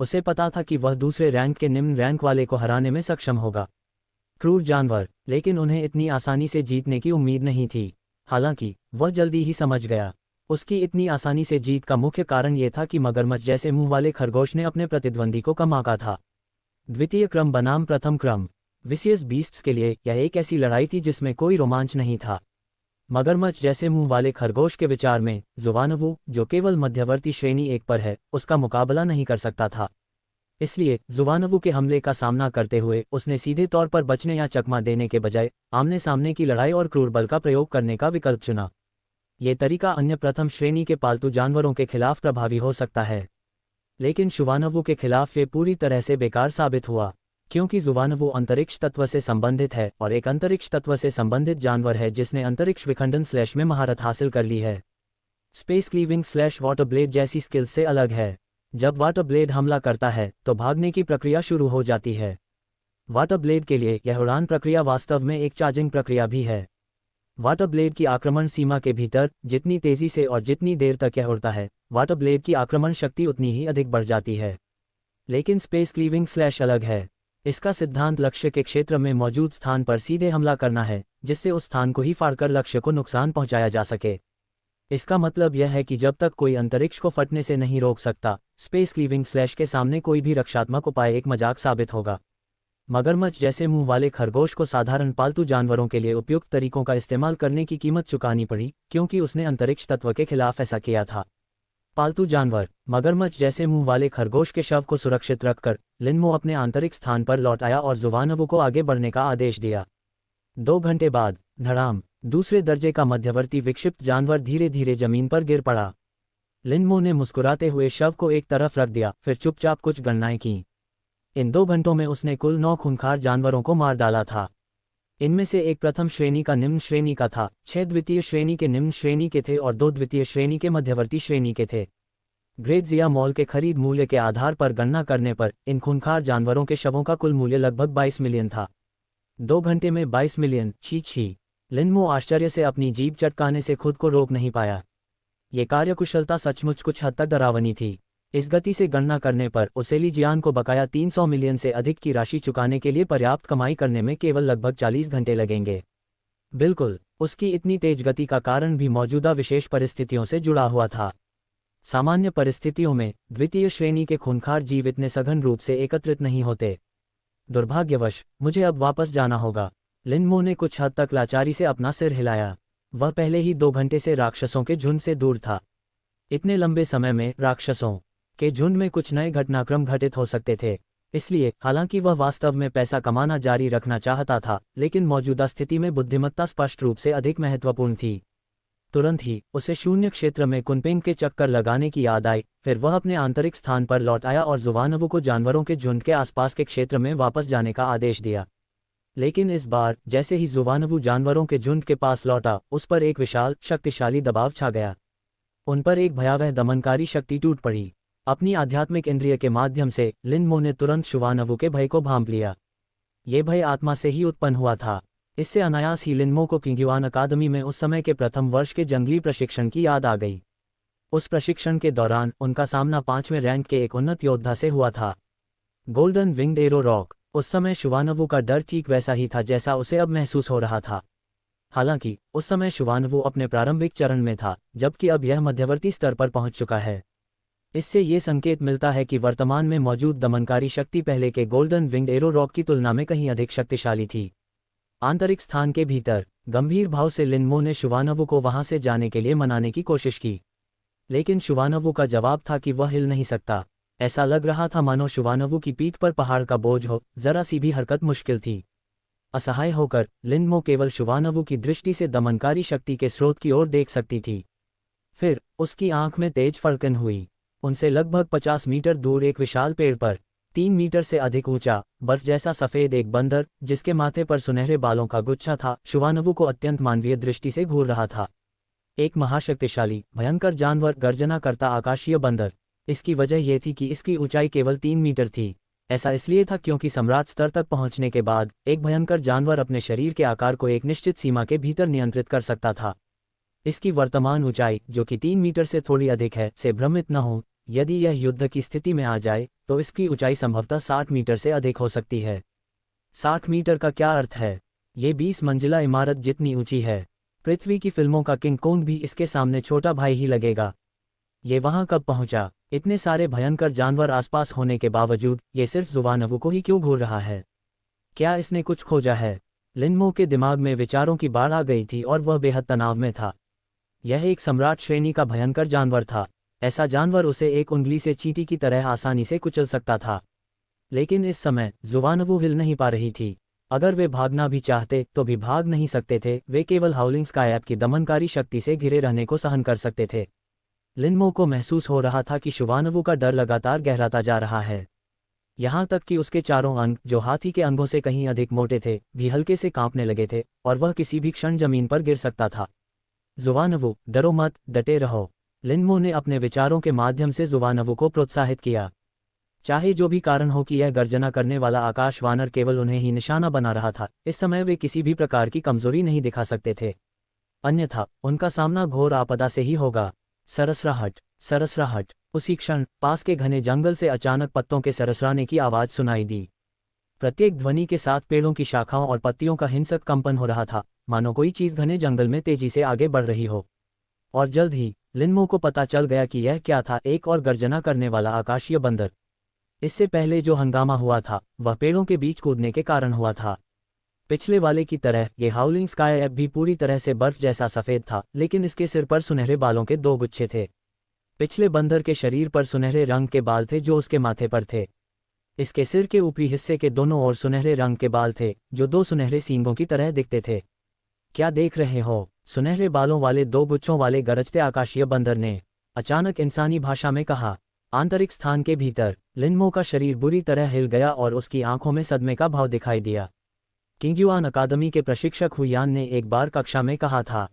उसे पता था कि वह दूसरे रैंक के निम्न रैंक वाले को हराने में सक्षम होगा। क्रूर जानवर, लेकिन उन्हें इतनी आसानी से जीतने की उम्मीद नहीं थी। हालांकि वह जल्दी ही समझ गया। उसकी इतनी आसानी से जीत का मुख्य कारण ये था कि मगरमच्छ जैसे मुंह वाले खरगोश ने अपने प्रतिद्वंदी को कम आंका था। द्वितीय क्रम बनाम प्रथम क्रम। विसियस बीस्ट्स के लिए यह एक ऐसी लड़ाई थी जिसमें कोई रोमांच नहीं था। मगरमच्छ जैसे मुंह वाले खरगोश के विचार में जुवानवु, जो केवल मध्यवर्ती श्रेणी 1 पर है, उसका मुकाबला नहीं कर सकता था। इसलिए जुवानवु के हमले का सामना करते हुए उसने सीधे तौर पर बचने या चकमा देने के बजाय आमने सामने की लड़ाई और क्रूर बल का प्रयोग करने का विकल्प चुना। ये तरीका अन्य प्रथम श्रेणी के पालतू जानवरों के खिलाफ प्रभावी हो सकता है, लेकिन शुवानवु के खिलाफ ये पूरी तरह से बेकार साबित हुआ, क्योंकि जुवानवु अंतरिक्ष तत्व से संबंधित है और एक अंतरिक्ष तत्व से संबंधित जानवर है जिसने अंतरिक्ष विखंडन / में महारत हासिल कर ली है। स्पेस क्लीविंग / वाटर ब्लेड जैसी स्किल्स से अलग है। जब वाटर ब्लेड हमला करता है तो भागने की प्रक्रिया शुरू हो जाती है। वाटर ब्लेड के लिए यह उड़ान प्रक्रिया वास्तव में एक चार्जिंग प्रक्रिया भी है। वाटर ब्लेड की आक्रमण सीमा के भीतर जितनी तेजी से और जितनी देर तक यह उड़ता है, वाटर ब्लेड की आक्रमण शक्ति उतनी ही अधिक बढ़ जाती है। लेकिन स्पेस क्लीविंग / अलग है। इसका सिद्धांत लक्ष्य के क्षेत्र में मौजूद स्थान पर सीधे हमला करना है, जिससे उस स्थान को ही फाड़कर लक्ष्य को नुकसान पहुंचाया जा सके। इसका मतलब यह है कि जब तक कोई अंतरिक्ष को फटने से नहीं रोक सकता, स्पेस क्लीविंग / के सामने कोई भी रक्षात्मक उपाय एक मजाक साबित होगा। मगरमच्छ जैसे मुंह वाले खरगोश को साधारण पालतू जानवरों के लिए उपयुक्त तरीकों का इस्तेमाल करने की कीमत चुकानी पड़ी, क्योंकि उसने अंतरिक्ष तत्व के खिलाफ ऐसा किया था। पालतू जानवर। मगरमच्छ जैसे मुंह वाले खरगोश के शव को सुरक्षित रखकर लिनमो अपने आंतरिक स्थान पर लौट आया और जुवानवु को आगे बढ़ने का आदेश दिया। 2 घंटे बाद धड़ाम, दूसरे दर्जे का मध्यवर्ती विक्षिप्त जानवर धीरे धीरे जमीन पर गिर पड़ा। लिनमो ने मुस्कुराते हुए शव को एक तरफ रख दिया, फिर चुपचाप कुछ गणनाएं की। इन 2 घंटों में उसने कुल 9 खूंखार जानवरों को मार डाला था। इनमें से एक प्रथम श्रेणी का निम्न श्रेणी का था, 6 द्वितीय श्रेणी के निम्न श्रेणी के थे और 2 द्वितीय श्रेणी के मध्यवर्ती श्रेणी के थे। ग्रेट जिया मॉल के खरीद मूल्य के आधार पर गणना करने पर इन खूंखार जानवरों के शवों का कुल मूल्य लगभग 22 मिलियन था। 2 घंटे में 22 मिलियन, छी छी। लिनमो आश्चर्य से अपनी जीभ चटकाने से खुद को रोक नहीं पाया। ये कार्यकुशलता सचमुच कुछ हद तक डरावनी थी। इस गति से गणना करने पर उसे ली जियान को बकाया 300 मिलियन से अधिक की राशि चुकाने के लिए पर्याप्त कमाई करने में केवल लगभग 40 घंटे लगेंगे। बिल्कुल, उसकी इतनी तेज गति का कारण भी मौजूदा विशेष परिस्थितियों से जुड़ा हुआ था। सामान्य परिस्थितियों में द्वितीय श्रेणी के खूंखार जीव इतने सघन रूप से एकत्रित नहीं होते। दुर्भाग्यवश मुझे अब वापस जाना होगा। लिनमो ने कुछ हद तक लाचारी से अपना सिर हिलाया। वह पहले ही 2 घंटे से राक्षसों के झुंड से दूर था। इतने लंबे समय में राक्षसों के झुंड में कुछ नए घटनाक्रम घटित हो सकते थे। इसलिए हालांकि वह वास्तव में पैसा कमाना जारी रखना चाहता था, लेकिन मौजूदा स्थिति में बुद्धिमत्ता स्पष्ट रूप से अधिक महत्वपूर्ण थी। तुरंत ही उसे शून्य क्षेत्र में कुनपेंग के चक्कर लगाने की याद आई। फिर वह अपने आंतरिक स्थान पर लौट आया और जुवानवु को जानवरों के झुंड के आसपास के क्षेत्र में वापस जाने का आदेश दिया। लेकिन इस बार जैसे ही जुवानवु जानवरों के झुंड के पास लौटा, उस पर एक विशाल शक्तिशाली दबाव छा गया। उन पर एक भयावह दमनकारी शक्ति टूट पड़ी। अपनी आध्यात्मिक इंद्रिय के माध्यम से लिनमो ने तुरंत शुवानवु के भय को भांप लिया। ये भय आत्मा से ही उत्पन्न हुआ था। इससे अनायास ही लिनमो को किंग्युआन अकादमी में उस समय के प्रथम वर्ष के जंगली प्रशिक्षण की याद आ गई। उस प्रशिक्षण के दौरान उनका सामना 5वें रैंक के एक उन्नत योद्धा से हुआ था, गोल्डन विंग्ड एरो रॉक। उस समय शुवानवु का डर ठीक वैसा ही था जैसा उसे अब महसूस हो रहा था। हालांकि उस समय शुवानवु अपने प्रारंभिक चरण में था, जबकि अब यह मध्यवर्ती स्तर पर पहुंच चुका है। इससे ये संकेत मिलता है कि वर्तमान में मौजूद दमनकारी शक्ति पहले के गोल्डन विंग्ड एरो रॉक की तुलना में कहीं अधिक शक्तिशाली थी। आंतरिक स्थान के भीतर गंभीर भाव से लिनमो ने शुवानवु को वहां से जाने के लिए मनाने की कोशिश की, लेकिन शुवानवु का जवाब था कि वह हिल नहीं सकता। ऐसा लग रहा था मानो शुवानवु की पीठ पर पहाड़ का बोझ हो, जरा सी भी हरकत मुश्किल थी। असहाय होकर लिनमो केवल शुवानवु की दृष्टि से दमनकारी शक्ति के स्रोत की ओर देख सकती थी। फिर उसकी आंख में तेज फड़कन हुई। उनसे लगभग 50 मीटर दूर एक विशाल पेड़ पर 3 मीटर से अधिक ऊंचा बर्फ जैसा सफेद एक बंदर, जिसके माथे पर सुनहरे बालों का गुच्छा था, शुवानवु को अत्यंत मानवीय दृष्टि से घूर रहा था। एक महाशक्तिशाली भयंकर जानवर, गर्जना करता आकाशीय बंदर। इसकी वजह यह थी कि इसकी ऊंचाई केवल 3 मीटर थी। ऐसा इसलिए था क्योंकि सम्राट स्तर तक पहुंचने के बाद एक भयंकर जानवर अपने शरीर के आकार को एक निश्चित सीमा के भीतर नियंत्रित कर सकता था। इसकी वर्तमान ऊंचाई, जो कि 3 मीटर से थोड़ी अधिक है, से भ्रमित न हो। यदि यह युद्ध की स्थिति में आ जाए तो इसकी ऊंचाई संभवतः 60 मीटर से अधिक हो सकती है। 60 मीटर का क्या अर्थ है? ये 20 मंजिला इमारत जितनी ऊंची है। पृथ्वी की फिल्मों का किंग कोंग भी इसके सामने छोटा भाई ही लगेगा। ये वहां कब पहुंचा? इतने सारे भयंकर जानवर आसपास होने के बावजूद ये सिर्फ जुवानवु को ही क्यों घूर रहा है? क्या इसने कुछ खोजा है? लिनमो के दिमाग में विचारों की बाढ़ आ गई थी और वह बेहद तनाव में था। यह एक सम्राट श्रेणी का भयंकर जानवर था। ऐसा जानवर उसे एक उंगली से चींटी की तरह आसानी से कुचल सकता था। लेकिन इस समय जुवानवु हिल नहीं पा रही थी। अगर वे भागना भी चाहते तो भी भाग नहीं सकते थे। वे केवल हाउलिंग स्काईऐप की दमनकारी शक्ति से घिरे रहने को सहन कर सकते थे। लिनमो को महसूस हो रहा था कि शुवानवु का डर लगातार गहराता जा रहा है। यहाँ तक कि उसके चारों अंग, जो हाथी के अंगों से कहीं अधिक मोटे थे, भी हल्के से कांपने लगे थे और वह किसी भी क्षण जमीन पर गिर सकता था। जुवानवु, डरो मत, डटे रहो। लिनमो ने अपने विचारों के माध्यम से जुवानवु को प्रोत्साहित किया। चाहे जो भी कारण हो कि यह गर्जना करने वाला आकाश वानर केवल उन्हें ही निशाना बना रहा था, इस समय वे किसी भी प्रकार की कमजोरी नहीं दिखा सकते थे। अन्यथा उनका सामना घोर आपदा से ही होगा। सरसराहट, सरसराहट। उसी क्षण पास के घने जंगल से अचानक पत्तों के सरसराने की आवाज सुनाई दी। प्रत्येक ध्वनि के साथ पेड़ों की शाखाओं और पत्तियों का हिंसक कंपन हो रहा था, मानो कोई चीज घने जंगल में तेजी से आगे बढ़ रही हो। और जल्द ही लिनमो को पता चल गया कि यह क्या था, एक और गर्जना करने वाला आकाशीय बंदर। इससे पहले जो हंगामा हुआ था वह पेड़ों के बीच कूदने के कारण हुआ था। पिछले वाले की तरह ये हाउलिंग स्काईऐप भी पूरी तरह से बर्फ जैसा सफेद था, लेकिन इसके सिर पर सुनहरे बालों के 2 गुच्छे थे। पिछले बंदर के शरीर पर सुनहरे रंग के बाल थे जो उसके माथे पर थे। इसके सिर के ऊपरी हिस्से के दोनों ओर सुनहरे रंग के बाल थे जो 2 सुनहरे सींगों की तरह दिखते थे। क्या देख रहे हो? सुनहरे बालों वाले 2 गुच्छों वाले गरजते आकाशीय बंदर ने अचानक इंसानी भाषा में कहा। आंतरिक स्थान के भीतर लिनमो का शरीर बुरी तरह हिल गया और उसकी आंखों में सदमे का भाव दिखाई दिया। किंगयुआन अकादमी के प्रशिक्षक हुयान ने एक बार कक्षा में कहा था,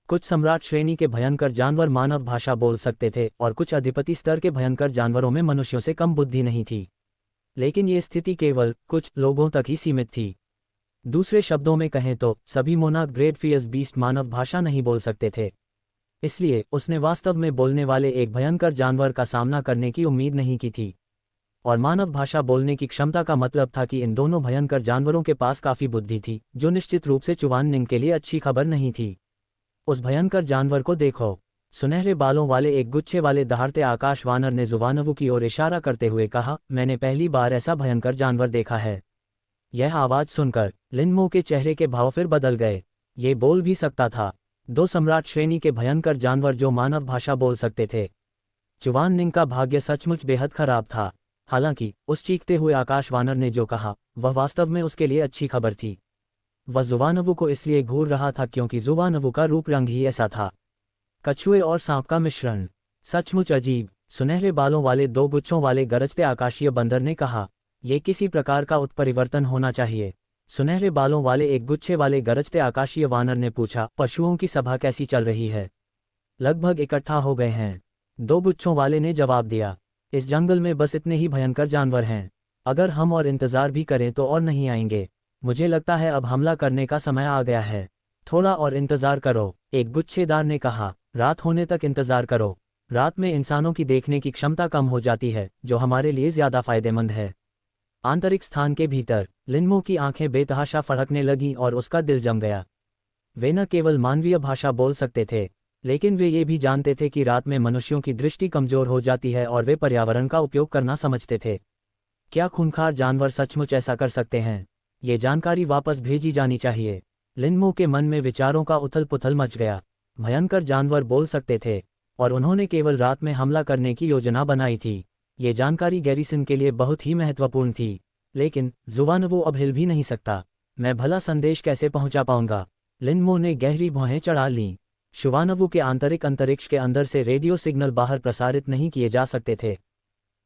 कुछ सम्राट श्रेणी के भयंकर जानवर मानव भाषा बोल सकते थे और कुछ अधिपति स्तर के भयंकर जानवरों में मनुष्यों से कम बुद्धि नहीं थी। लेकिन ये स्थिति केवल कुछ लोगों तक ही सीमित थी। दूसरे शब्दों में कहें तो सभी मोनार्क ग्रेट फियस बीस्ट मानव भाषा नहीं बोल सकते थे। इसलिए उसने वास्तव में बोलने वाले एक भयंकर जानवर का सामना करने की उम्मीद नहीं की थी। और मानव भाषा बोलने की क्षमता का मतलब था कि इन दोनों भयंकर जानवरों के पास काफी बुद्धि थी, जो निश्चित रूप से चुवाननिंग के लिए अच्छी खबर नहीं थी। उस भयंकर जानवर को देखो, सुनहरे बालों वाले एक गुच्छे वाले दहाड़ते आकाश वानर ने जुवानवु की ओर इशारा करते हुए कहा, मैंने पहली बार ऐसा भयंकर जानवर देखा है। यह आवाज सुनकर लिनमो के चेहरे के भाव फिर बदल गए। ये बोल भी सकता था। 2 सम्राट श्रेणी के भयंकर जानवर जो मानव भाषा बोल सकते थे। चुवाननिंग का भाग्य सचमुच बेहद खराब था। हालांकि उस चीखते हुए आकाश वानर ने जो कहा वह वास्तव में उसके लिए अच्छी खबर थी। वह जुवानवु को इसलिए घूर रहा था क्योंकि जुवानवु का रूप रंग ही ऐसा था, कछुए और सांप का मिश्रण। सचमुच अजीब। सुनहरे बालों वाले 2 गुच्छों वाले गरजते आकाशीय बंदर ने कहा, यह किसी प्रकार का उत्परिवर्तन होना चाहिए। सुनहरे बालों वाले एक गुच्छे वाले गरजते आकाशीय वानर ने पूछा, पशुओं की सभा कैसी चल रही है? लगभग इकट्ठा हो गए हैं, 2 गुच्छों वाले ने जवाब दिया। इस जंगल में बस इतने ही भयंकर जानवर हैं। अगर हम और इंतजार भी करें तो और नहीं आएंगे। मुझे लगता है अब हमला करने का समय आ गया है। थोड़ा और इंतजार करो, एक गुच्छेदार ने कहा। रात होने तक इंतजार करो। रात में इंसानों की देखने की क्षमता कम हो जाती है, जो हमारे लिए ज्यादा फायदेमंद है। आंतरिक स्थान के भीतर लिनमो की आंखें बेतहाशा फड़कने लगीं और उसका दिल जम गया। वे न केवल मानवीय भाषा बोल सकते थे, लेकिन वे ये भी जानते थे कि रात में मनुष्यों की दृष्टि कमजोर हो जाती है और वे पर्यावरण का उपयोग करना समझते थे। क्या खूंखार जानवर सचमुच ऐसा कर सकते हैं? ये जानकारी वापस भेजी जानी चाहिए। लिनमो के मन में विचारों का उथल पुथल मच गया। भयंकर जानवर बोल सकते थे और उन्होंने केवल रात में हमला करने की योजना बनाई थी। ये जानकारी गैरिसन के लिए बहुत ही महत्वपूर्ण थी। लेकिन जुवानवु अब हिल भी नहीं सकता। मैं भला संदेश कैसे पहुंचा पाऊंगा? लिनमो ने गहरी भौहें चढ़ा लीं। शुवानवु के आंतरिक अंतरिक्ष के अंदर से रेडियो सिग्नल बाहर प्रसारित नहीं किए जा सकते थे।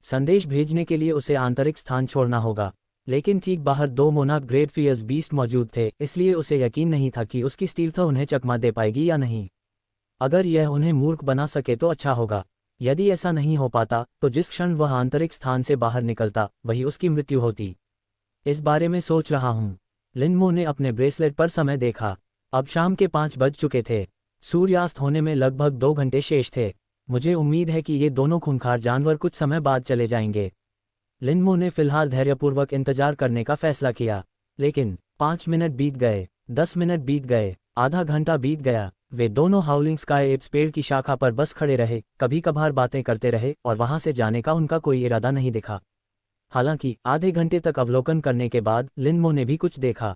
संदेश भेजने के लिए उसे आंतरिक स्थान छोड़ना होगा, लेकिन ठीक बाहर 2 मोनार्क ग्रेट फियर्स बीस्ट मौजूद थे, इसलिए उसे यकीन नहीं था कि उसकी स्टील्थ उन्हें चकमा दे पाएगी या नहीं। अगर यह उन्हें मूर्ख बना सके तो अच्छा होगा। यदि ऐसा नहीं हो पाता तो जिस क्षण वह आंतरिक स्थान से बाहर निकलता वही उसकी मृत्यु होती। इस बारे में सोच रहा हूँ। लिनमो ने अपने ब्रेसलेट पर समय देखा। अब शाम के 5 बज चुके थे। सूर्यास्त होने में लगभग 2 घंटे शेष थे। मुझे उम्मीद है कि ये दोनों खूंखार जानवर कुछ समय बाद चले जाएंगे। लिनमो ने फिलहाल धैर्यपूर्वक इंतजार करने का फैसला किया। लेकिन 5 मिनट बीत गए, 10 मिनट बीत गए, आधा घंटा बीत गया। वे दोनों हाउलिंग स्काई एप्स पेड़ की शाखा पर बस खड़े रहे, कभी कभार बातें करते रहे और वहां से जाने का उनका कोई इरादा नहीं दिखा। हालांकि आधे घंटे तक अवलोकन करने के बाद लिनमो ने भी कुछ देखा।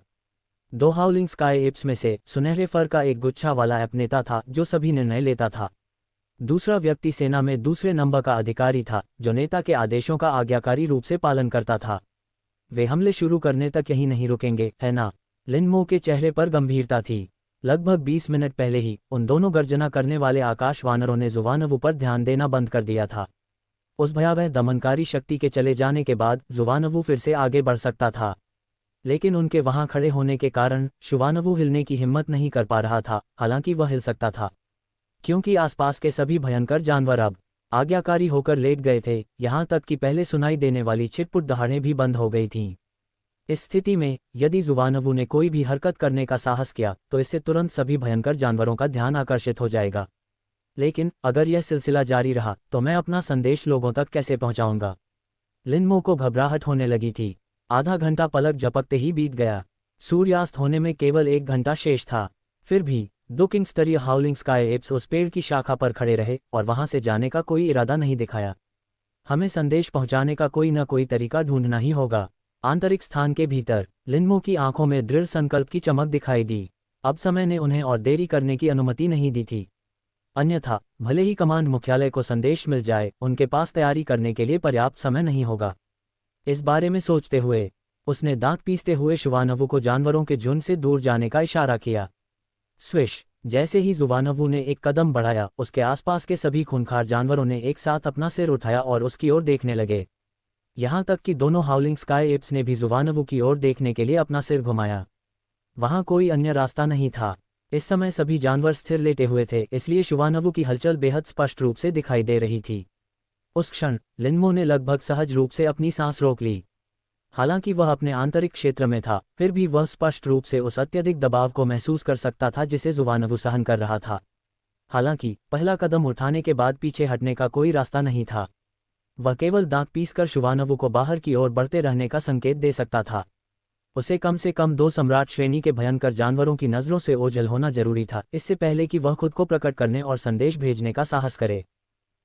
2 हाउलिंग स्काई एप्स में से सुनहरे फर का एक गुच्छा वाला एप नेता था जो सभी निर्णय लेता था। दूसरा व्यक्ति सेना में दूसरे नंबर का अधिकारी था जो नेता के आदेशों का आज्ञाकारी रूप से पालन करता था। वे हमले शुरू करने तक यही नहीं रुकेंगे, है ना? लिनमो के चेहरे पर गंभीरता थी। लगभग 20 मिनट पहले ही उन दोनों गर्जना करने वाले आकाश वानरों ने जुवानवु पर ध्यान देना बंद कर दिया था। उस भयावह दमनकारी शक्ति के चले जाने के बाद जुवानवु फिर से आगे बढ़ सकता था, लेकिन उनके वहां खड़े होने के कारण शुवानवु हिलने की हिम्मत नहीं कर पा रहा था। हालांकि वह हिल सकता था, क्योंकि आसपास के सभी भयंकर जानवर अब आज्ञाकारी होकर लेट गए थे, यहां तक कि पहले सुनाई देने वाली छिटपुट दहाड़ें भी बंद हो गई थीं। इस स्थिति में यदि जुवानवु ने कोई भी हरकत करने का साहस किया तो इससे तुरंत सभी भयंकर जानवरों का ध्यान आकर्षित हो जाएगा। लेकिन अगर यह सिलसिला जारी रहा तो मैं अपना संदेश लोगों तक कैसे पहुंचाऊंगा? लिनमो को घबराहट होने लगी थी। आधा घंटा पलक झपकते ही बीत गया। सूर्यास्त होने में केवल 1 घंटा शेष था। फिर भी 2 किंग स्तरीय हाउलिंग स्काई एप्स उस पेड़ की शाखा पर खड़े रहे और वहां से जाने का कोई इरादा नहीं दिखाया। हमें संदेश पहुंचाने का कोई न कोई तरीका ढूंढना ही होगा। आंतरिक स्थान के भीतर लिनमो की आंखों में दृढ़ संकल्प की चमक दिखाई दी। अब समय ने उन्हें और देरी करने की अनुमति नहीं दी थी। अन्यथा भले ही कमांड मुख्यालय को संदेश मिल जाए, उनके पास तैयारी करने के लिए पर्याप्त समय नहीं होगा। इस बारे में सोचते हुए उसने दांत पीसते हुए शुवानवु को जानवरों के झुंड से दूर जाने का इशारा किया। स्विश! जैसे ही जुवानवु ने एक कदम बढ़ाया, उसके आसपास के सभी खूंखार जानवरों ने एक साथ अपना सिर उठाया और उसकी ओर देखने लगे। यहां तक कि दोनों हाउलिंग स्काई एप्स ने भी जुवानवु की ओर देखने के लिए अपना सिर घुमाया। वहां कोई अन्य रास्ता नहीं था। इस समय सभी जानवर स्थिर लेटे हुए थे, इसलिए शुवानवु की हलचल बेहद स्पष्ट रूप से दिखाई दे रही थी। उस क्षण लिनमो ने लगभग सहज रूप से अपनी सांस रोक ली। हालांकि वह अपने आंतरिक क्षेत्र में था, फिर भी वह स्पष्ट रूप से उस अत्यधिक दबाव को महसूस कर सकता था जिसे जुवानवु सहन कर रहा था। हालांकि पहला कदम उठाने के बाद पीछे हटने का कोई रास्ता नहीं था। वह केवल दांत पीसकर शुवानवु को बाहर की ओर बढ़ते रहने का संकेत दे सकता था। उसे कम से कम 2 सम्राट श्रेणी के भयंकर जानवरों की नजरों से ओझल होना जरूरी था, इससे पहले कि वह खुद को प्रकट करने और संदेश भेजने का साहस करे।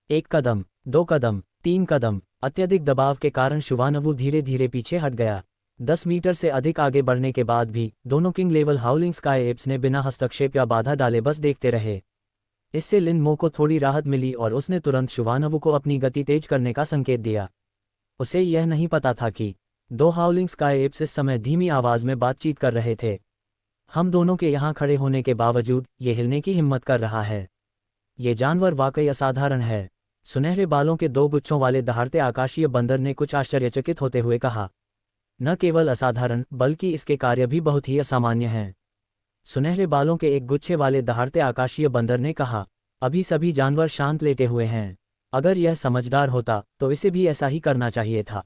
1 कदम, 2 कदम, 3 कदम। अत्यधिक दबाव के कारण शुवानवु धीरे धीरे पीछे हट गया। 10 मीटर से अधिक आगे बढ़ने के बाद भी दोनों किंग लेवल हाउलिंग स्काई एप्स ने बिना हस्तक्षेप या बाधा डाले बस देखते रहे। इससे लिनमो को थोड़ी राहत मिली और उसने तुरंत शुवानवु को अपनी गति तेज करने का संकेत दिया। उसे यह नहीं पता था कि 2 हाउलिंग स्काई एप्स इस समय धीमी आवाज में बातचीत कर रहे थे। हम दोनों के यहाँ खड़े होने के बावजूद ये हिलने की हिम्मत कर रहा है। ये जानवर वाकई असाधारण है। सुनहरे बालों के 2 गुच्छों वाले दहाड़ते आकाशीय बंदर ने कुछ आश्चर्यचकित होते हुए कहा। न केवल असाधारण बल्कि इसके कार्य भी बहुत ही असामान्य हैं। सुनहरे बालों के एक गुच्छे वाले दहाड़ते आकाशीय बंदर ने कहा। अभी सभी जानवर शांत लेटे हुए हैं। अगर यह समझदार होता तो इसे भी ऐसा ही करना चाहिए था।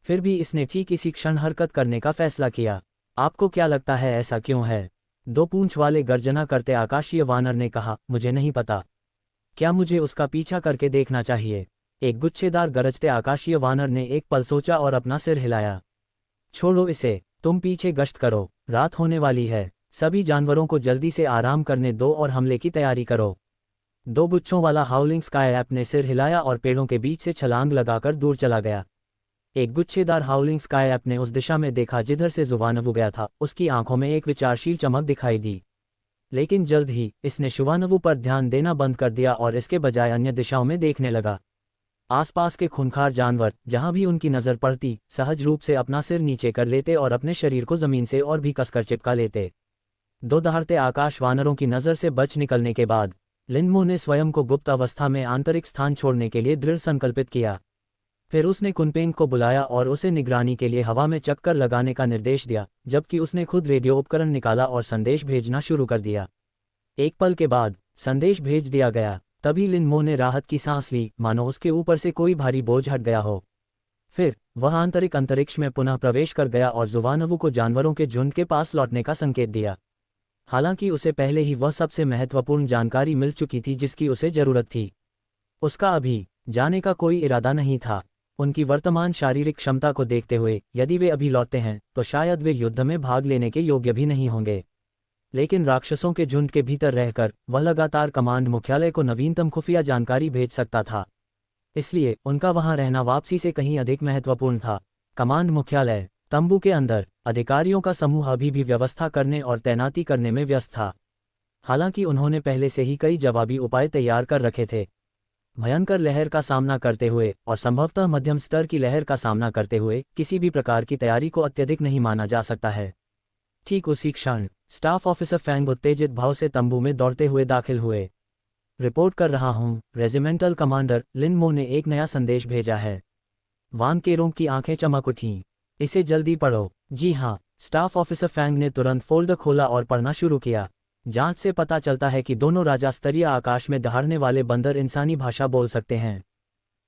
फिर भी इसने ठीक इसी क्षण हरकत करने का फैसला किया। आपको क्या लगता है ऐसा क्यों है? 2 पूंछ वाले गर्जना करते आकाशीय वानर ने कहा। मुझे नहीं पता। क्या मुझे उसका पीछा करके देखना चाहिए? एक गुच्छेदार गरजते आकाशीय वानर ने एक पल सोचा और अपना सिर हिलाया। छोड़ो इसे, तुम पीछे गश्त करो, रात होने वाली है। सभी जानवरों को जल्दी से आराम करने दो और हमले की तैयारी करो। 2 गुच्छों वाला हाउलिंग स्काई एप ने सिर हिलाया और पेड़ों के बीच से छलांग लगाकर दूर चला गया। एक गुच्छेदार हाउलिंग स्काई एप ने उस दिशा में देखा जिधर से जुवानवु गया था। उसकी आंखों में एक विचारशील चमक दिखाई दी, लेकिन जल्द ही इसने शुवानवु पर ध्यान देना बंद कर दिया और इसके बजाय अन्य दिशाओं में देखने लगा। आसपास के खूंखार जानवर जहां भी उनकी नज़र पड़ती, सहज रूप से अपना सिर नीचे कर लेते और अपने शरीर को जमीन से और भी कसकर चिपका लेते। दो दहाड़ते आकाश वानरों की नज़र से बच निकलने के बाद लिनमो ने स्वयं को गुप्त अवस्था में आंतरिक स्थान छोड़ने के लिए दृढ़ संकल्पित किया। फिर उसने कुनपेंग को बुलाया और उसे निगरानी के लिए हवा में चक्कर लगाने का निर्देश दिया, जबकि उसने खुद रेडियो उपकरण निकाला और संदेश भेजना शुरू कर दिया। एक पल के बाद संदेश भेज दिया गया। तभी लिनमो ने राहत की सांस ली, मानो उसके ऊपर से कोई भारी बोझ हट गया हो। फिर वह आंतरिक अंतरिक्ष में पुनः प्रवेश कर गया और जुवानवु को जानवरों के झुंड के पास लौटने का संकेत दिया। हालांकि उसे पहले ही वह सबसे महत्वपूर्ण जानकारी मिल चुकी थी जिसकी उसे जरूरत थी। उसका अभी जाने का कोई इरादा नहीं था। उनकी वर्तमान शारीरिक क्षमता को देखते हुए यदि वे अभी लौटते हैं तो शायद वे युद्ध में भाग लेने के योग्य भी नहीं होंगे। लेकिन राक्षसों के झुंड के भीतर रहकर वह लगातार कमांड मुख्यालय को नवीनतम खुफिया जानकारी भेज सकता था। इसलिए उनका वहां रहना वापसी से कहीं अधिक महत्वपूर्ण था। कमांड मुख्यालय तंबू के अंदर अधिकारियों का समूह अभी भी व्यवस्था करने और तैनाती करने में व्यस्त था। हालांकि उन्होंने पहले से ही कई जवाबी उपाय तैयार कर रखे थे। भयंकर लहर का सामना करते हुए और संभवतः मध्यम स्तर की लहर का सामना करते हुए किसी भी प्रकार की तैयारी को अत्यधिक नहीं माना जा सकता है। ठीक उसी क्षण स्टाफ ऑफिसर फैंग उत्तेजित भाव से तंबू में दौड़ते हुए दाखिल हुए। रिपोर्ट कर रहा हूं, रेजिमेंटल कमांडर लिनमो ने एक नया संदेश भेजा है। वान केरोंग की आंखें चमक उठीं। इसे जल्दी पढ़ो। जी हाँ, स्टाफ ऑफिसर फैंग ने तुरंत फोल्डर खोला और पढ़ना शुरू किया। जांच से पता चलता है कि दोनों राजा स्तरीय आकाश में दहाड़ने वाले बंदर इंसानी भाषा बोल सकते हैं।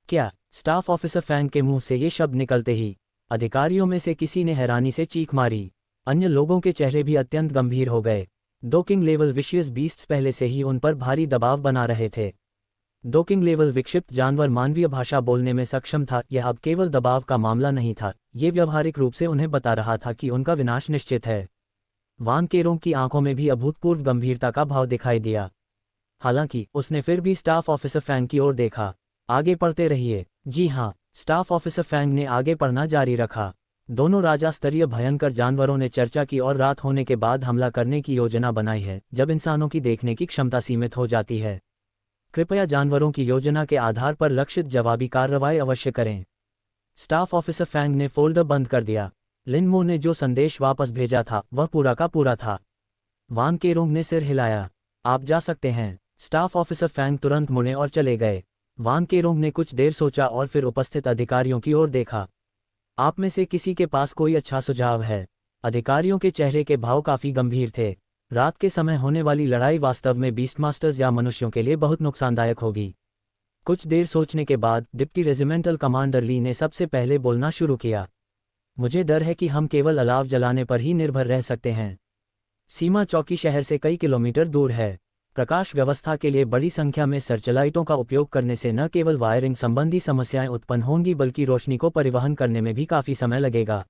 क्या? स्टाफ ऑफिसर फैंग के मुंह से ये शब्द निकलते ही अधिकारियों में से किसी ने हैरानी से चीख मारी। अन्य लोगों के चेहरे भी अत्यंत गंभीर हो गए। दो किंग लेवल विशियस बीस्ट्स पहले से ही उन पर भारी दबाव बना रहे थे। दो किंग लेवल विक्षिप्त जानवर मानवीय भाषा बोलने में सक्षम था। यह अब केवल दबाव का मामला नहीं था, ये व्यावहारिक रूप से उन्हें बता रहा था कि उनका विनाश निश्चित है। वान केरोंग की आंखों में भी अभूतपूर्व गंभीरता का भाव दिखाई दिया। हालांकि उसने फिर भी स्टाफ ऑफिसर फैंग की ओर देखा। आगे पढ़ते रहिए। जी हाँ, स्टाफ ऑफिसर फैंग ने आगे पढ़ना जारी रखा। दोनों राजा स्तरीय भयंकर जानवरों ने चर्चा की और रात होने के बाद हमला करने की योजना बनाई है, जब इंसानों की देखने की क्षमता सीमित हो जाती है। कृपया जानवरों की योजना के आधार पर लक्षित जवाबी कार्रवाई अवश्य करें। स्टाफ ऑफिसर फैंग ने फोल्डर बंद कर दिया। लिनमो ने जो संदेश वापस भेजा था वह पूरा का पूरा था। वान केरोंग ने सिर हिलाया। आप जा सकते हैं। स्टाफ ऑफिसर फैंग तुरंत मुड़े और चले गए। वान केरोंग ने कुछ देर सोचा और फिर उपस्थित अधिकारियों की ओर देखा। आप में से किसी के पास कोई अच्छा सुझाव है? अधिकारियों के चेहरे के भाव काफी गंभीर थे। रात के समय होने वाली लड़ाई वास्तव में बीस्टमास्टर्स या मनुष्यों के लिए बहुत नुकसानदायक होगी। कुछ देर सोचने के बाद डिप्टी रेजिमेंटल कमांडर ली ने सबसे पहले बोलना शुरू किया। मुझे डर है कि हम केवल अलाव जलाने पर ही निर्भर रह सकते हैं। सीमा चौकी शहर से कई किलोमीटर दूर है। प्रकाश व्यवस्था के लिए बड़ी संख्या में सर्चलाइटों का उपयोग करने से न केवल वायरिंग संबंधी समस्याएं उत्पन्न होंगी बल्कि रोशनी को परिवहन करने में भी काफी समय लगेगा।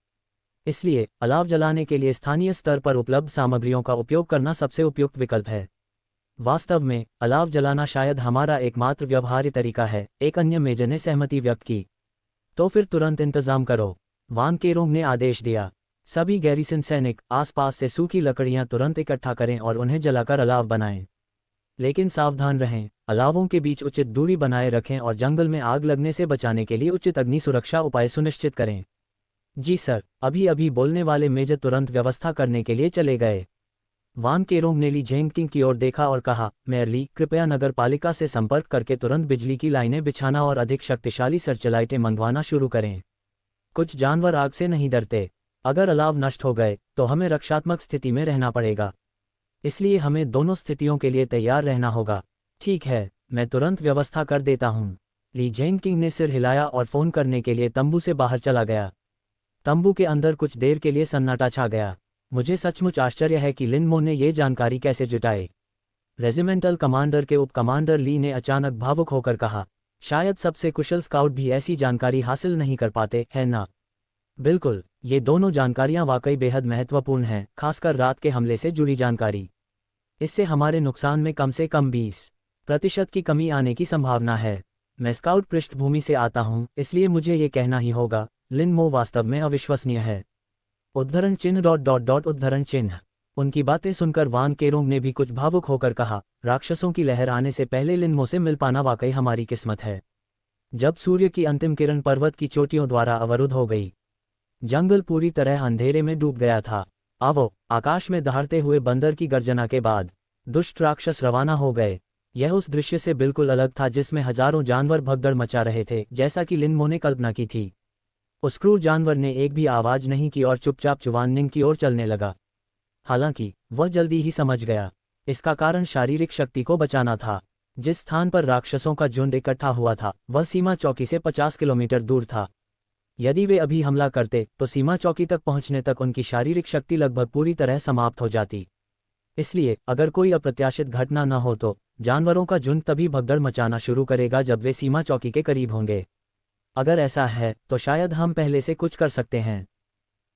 इसलिए अलाव जलाने के लिए स्थानीय स्तर पर उपलब्ध सामग्रियों का उपयोग करना सबसे उपयुक्त विकल्प है। वास्तव में अलाव जलाना शायद हमारा एकमात्र व्यवहार्य तरीका है, एक अन्य मेजर ने सहमति व्यक्त की। तो फिर तुरंत इंतजाम करो, वान केरोंग ने आदेश दिया। सभी गैरिसन सैनिक आसपास से सूखी लकड़ियां तुरंत इकट्ठा करें और उन्हें जलाकर अलाव बनाएं। लेकिन सावधान रहें, अलावों के बीच उचित दूरी बनाए रखें और जंगल में आग लगने से बचाने के लिए उचित अग्नि सुरक्षा उपाय सुनिश्चित करें। जी सर, अभी अभी बोलने वाले मेजर तुरंत व्यवस्था करने के लिए चले गए। वान केरोंग ने ली जेंगकिंग की ओर देखा और कहा, मेयर ली, कृपया नगर पालिका से संपर्क करके तुरंत बिजली की लाइनें बिछाना और अधिक शक्तिशाली सर्चलाइटें मंगवाना शुरू करें। कुछ जानवर आग से नहीं डरते। अगर अलाव नष्ट हो गए तो हमें रक्षात्मक स्थिति में रहना पड़ेगा, इसलिए हमें दोनों स्थितियों के लिए तैयार रहना होगा। ठीक है, मैं तुरंत व्यवस्था कर देता हूँ। ली जेंगकिंग ने सिर हिलाया और फोन करने के लिए तंबू से बाहर चला गया। तंबू के अंदर कुछ देर के लिए सन्नाटा छा गया। मुझे सचमुच आश्चर्य है कि लिनमो ने ये जानकारी कैसे जुटाई। रेजिमेंटल कमांडर के उप कमांडर ली ने अचानक भावुक होकर कहा, शायद सबसे कुशल स्काउट भी ऐसी जानकारी हासिल नहीं कर पाते, है ना? बिल्कुल, ये दोनों जानकारियां वाकई बेहद महत्वपूर्ण हैं, खासकर रात के हमले से जुड़ी जानकारी। इससे हमारे नुकसान में कम से कम 20% की कमी आने की संभावना है। मैं स्काउट पृष्ठभूमि से आता हूं, इसलिए मुझे ये कहना ही होगा, लिनमो वास्तव में अविश्वसनीय है। उद्धरण चिन्ह उद्धरण चिन्ह। उनकी बातें सुनकर वान केरोंग ने भी कुछ भावुक होकर कहा, राक्षसों की लहर आने से पहले लिनमो से मिल पाना वाकई हमारी किस्मत है। जब सूर्य की अंतिम किरण पर्वत की चोटियों द्वारा अवरुद्ध हो गई, जंगल पूरी तरह अंधेरे में डूब गया था। आवो। आकाश में दहाड़ते हुए बंदर की गर्जना के बाद दुष्ट राक्षस रवाना हो गए। यह उस दृश्य से बिल्कुल अलग था जिसमें हजारों जानवर भगदड़ मचा रहे थे, जैसा कि लिन मो ने कल्पना की थी। उस क्रूर जानवर ने एक भी आवाज नहीं की और चुपचाप चुवाननिंग की ओर चलने लगा। हालांकि वह जल्दी ही समझ गया, इसका कारण शारीरिक शक्ति को बचाना था। जिस स्थान पर राक्षसों का झुंड इकट्ठा हुआ था वह सीमा चौकी से 50 किलोमीटर दूर था। यदि वे अभी हमला करते तो सीमा चौकी तक पहुंचने तक उनकी शारीरिक शक्ति लगभग पूरी तरह समाप्त हो जाती। इसलिए अगर कोई अप्रत्याशित घटना न हो तो जानवरों का झुंड तभी भगदड़ मचाना शुरू करेगा जब वे सीमा चौकी के करीब होंगे। अगर ऐसा है तो शायद हम पहले से कुछ कर सकते हैं।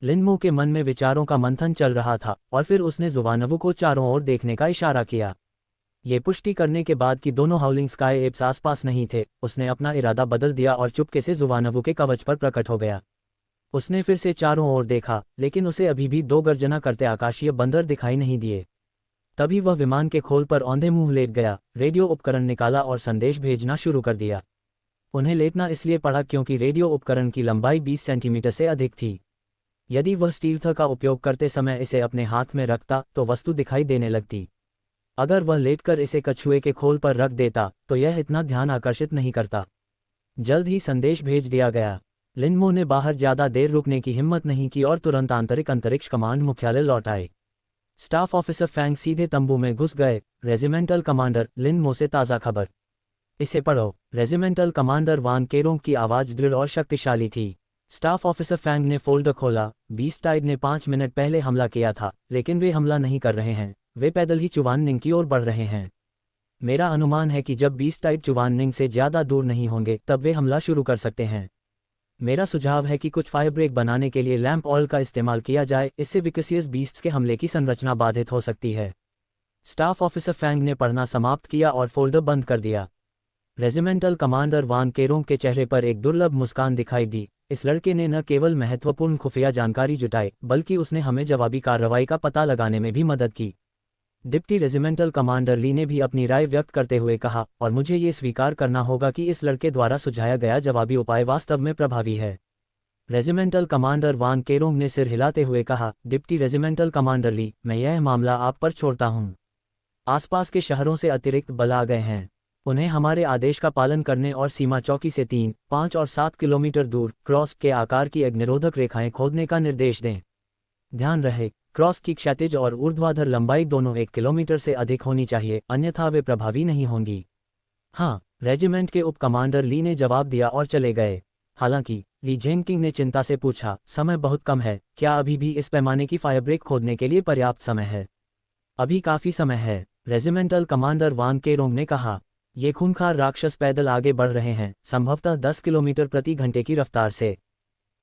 लिन मो के मन में विचारों का मंथन चल रहा था और फिर उसने जुवानवु को चारों ओर देखने का इशारा किया। ये पुष्टि करने के बाद कि दोनों हाउलिंग स्काई एप्स आसपास नहीं थे, उसने अपना इरादा बदल दिया और चुपके से जुवानवु के कवच पर प्रकट हो गया। उसने फिर से चारों ओर देखा, लेकिन उसे अभी भी दो गर्जना करते आकाशीय बंदर दिखाई नहीं दिए। तभी वह विमान के खोल पर औंधे मुंह लेट गया, रेडियो उपकरण निकाला और संदेश भेजना शुरू कर दिया। उन्हें लेटना इसलिए पड़ा क्योंकि रेडियो उपकरण की लंबाई 20 सेंटीमीटर से अधिक थी। यदि वह स्टील्थ का उपयोग करते समय इसे अपने हाथ में रखता तो वस्तु दिखाई देने लगती। अगर वह लेटकर इसे कछुए के खोल पर रख देता तो यह इतना ध्यान आकर्षित नहीं करता। जल्द ही संदेश भेज दिया गया। लिन मो ने बाहर ज्यादा देर रुकने की हिम्मत नहीं की और तुरंत आंतरिक अंतरिक्ष कमांड मुख्यालय लौट आए। स्टाफ ऑफिसर फैंग सीधे तंबू में घुस गए। रेजिमेंटल कमांडर लिन मो से ताज़ा खबर। इसे पढ़ो। रेजिमेंटल कमांडर वान केरोंग की आवाज़ दृढ़ और शक्तिशाली थी। स्टाफ ऑफिसर फैंग ने फोल्डर खोला। बीस्ट टाइड ने 5 मिनट पहले हमला किया था, लेकिन वे हमला नहीं कर रहे हैं, वे पैदल ही चुवाननिंग की ओर बढ़ रहे हैं। मेरा अनुमान है कि जब बीस्ट टाइड चुवाननिंग से ज़्यादा दूर नहीं होंगे तब वे हमला शुरू कर सकते हैं। मेरा सुझाव है कि कुछ फायर ब्रेक बनाने के लिए लैंप ऑयल का इस्तेमाल किया जाए, इससे विकसियस बीस्ट्स के हमले की संरचना बाधित हो सकती है। स्टाफ ऑफिसर फैंग ने पढ़ना समाप्त किया और फोल्डर बंद कर दिया। रेजिमेंटल कमांडर वान केरोंग के चेहरे पर एक दुर्लभ मुस्कान दिखाई दी। इस लड़के ने न केवल महत्वपूर्ण खुफिया जानकारी जुटाई, बल्कि उसने हमें जवाबी कार्रवाई का पता लगाने में भी मदद की। डिप्टी रेजिमेंटल कमांडर ली ने भी अपनी राय व्यक्त करते हुए कहा, और मुझे ये स्वीकार करना होगा कि इस लड़के द्वारा सुझाया गया जवाबी उपाय वास्तव में प्रभावी है। रेजिमेंटल कमांडर वान केरोंग ने सिर हिलाते हुए कहा, डिप्टी रेजिमेंटल कमांडर ली, मैं यह मामला आप पर छोड़ता हूँ। आसपास के शहरों से अतिरिक्त बल आ गए हैं। उन्हें हमारे आदेश का पालन करने और सीमा चौकी से 3, 5 और 7 किलोमीटर दूर क्रॉस के आकार की अग्निरोधक रेखाएं खोदने का निर्देश दें। ध्यान रहे, क्रॉस की क्षैतिज और ऊर्ध्वाधर लंबाई दोनों 1 किलोमीटर से अधिक होनी चाहिए, अन्यथा वे प्रभावी नहीं होंगी। हाँ, रेजिमेंट के उप कमांडर ली ने जवाब दिया और चले गए। हालांकि ली जेनकिंग ने चिंता से पूछा, समय बहुत कम है, क्या अभी भी इस पैमाने की फायर ब्रेक खोदने के लिए पर्याप्त समय है? अभी काफ़ी समय है, रेजिमेंटल कमांडर वान केरोंग ने कहा। ये खूंखार राक्षस पैदल आगे बढ़ रहे हैं, संभवतः 10 किलोमीटर प्रति घंटे की रफ्तार से।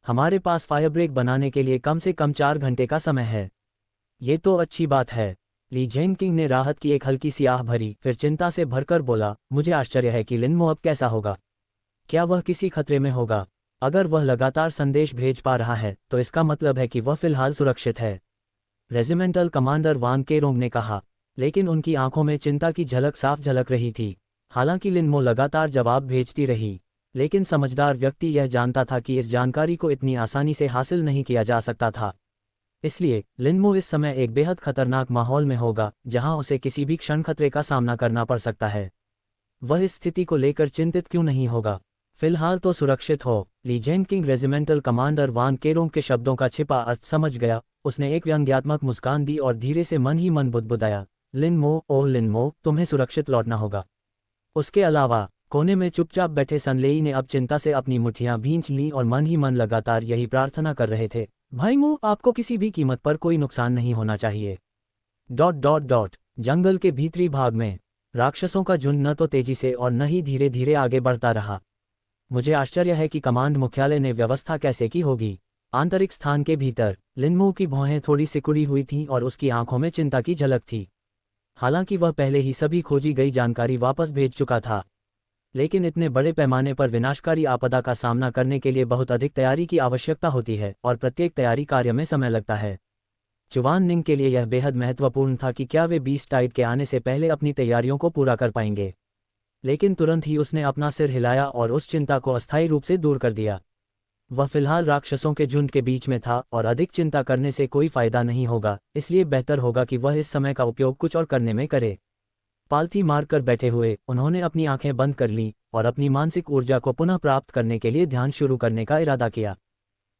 हमारे पास फायर ब्रेक बनाने के लिए कम से कम 4 घंटे का समय है। ये तो अच्छी बात है। ली जेनकिंग ने राहत की एक हल्की सी आह भरी, फिर चिंता से भरकर बोला, मुझे आश्चर्य है कि लिन मो अब कैसा होगा। क्या वह किसी खतरे में होगा? अगर वह लगातार संदेश भेज पा रहा है तो इसका मतलब है कि वह फिलहाल सुरक्षित है। रेजिमेंटल कमांडर वान केरोंग ने कहा, लेकिन उनकी आंखों में चिंता की झलक साफ झलक रही थी। हालांकि लिन मो लगातार जवाब भेजती रही, लेकिन समझदार व्यक्ति यह जानता था कि इस जानकारी को इतनी आसानी से हासिल नहीं किया जा सकता था। इसलिए लिन मो इस समय एक बेहद खतरनाक माहौल में होगा, जहां उसे किसी भी क्षण खतरे का सामना करना पड़ सकता है। वह इस स्थिति को लेकर चिंतित क्यों नहीं होगा? फिलहाल तो सुरक्षित हो। ली जेनकिंग रेजिमेंटल कमांडर वान केरोंग के शब्दों का छिपा अर्थ समझ गया। उसने एक व्यंग्यात्मक मुस्कान दी और धीरे से मन ही मन बुदबुदाया, लिन मो, ओह लिन मो, तुम्हें सुरक्षित लौटना होगा। उसके अलावा कोने में चुपचाप बैठे सनलेई ने अब चिंता से अपनी मुट्ठियां भींच लीं और मन ही मन लगातार यही प्रार्थना कर रहे थे, भाई मो, आपको किसी भी कीमत पर कोई नुकसान नहीं होना चाहिए। ... जंगल के भीतरी भाग में राक्षसों का झुंड न तो तेजी से और न ही धीरे धीरे आगे बढ़ता रहा। मुझे आश्चर्य है कि कमांड मुख्यालय ने व्यवस्था कैसे की होगी। आंतरिक स्थान के भीतर लिन मो की भौहें थोड़ी सिकुड़ी हुई थीं और उसकी आंखों में चिंता की झलक थी। हालांकि वह पहले ही सभी खोजी गई जानकारी वापस भेज चुका था, लेकिन इतने बड़े पैमाने पर विनाशकारी आपदा का सामना करने के लिए बहुत अधिक तैयारी की आवश्यकता होती है और प्रत्येक तैयारी कार्य में समय लगता है। चुवाननिंग के लिए यह बेहद महत्वपूर्ण था कि क्या वे बीस्ट टाइड के आने से पहले अपनी तैयारियों को पूरा कर पाएंगे। लेकिन तुरंत ही उसने अपना सिर हिलाया और उस चिंता को अस्थायी रूप से दूर कर दिया। वह फिलहाल राक्षसों के झुंड के बीच में था और अधिक चिंता करने से कोई फायदा नहीं होगा, इसलिए बेहतर होगा कि वह इस समय का उपयोग कुछ और करने में करे। पालथी मारकर बैठे हुए उन्होंने अपनी आंखें बंद कर लीं और अपनी मानसिक ऊर्जा को पुनः प्राप्त करने के लिए ध्यान शुरू करने का इरादा किया।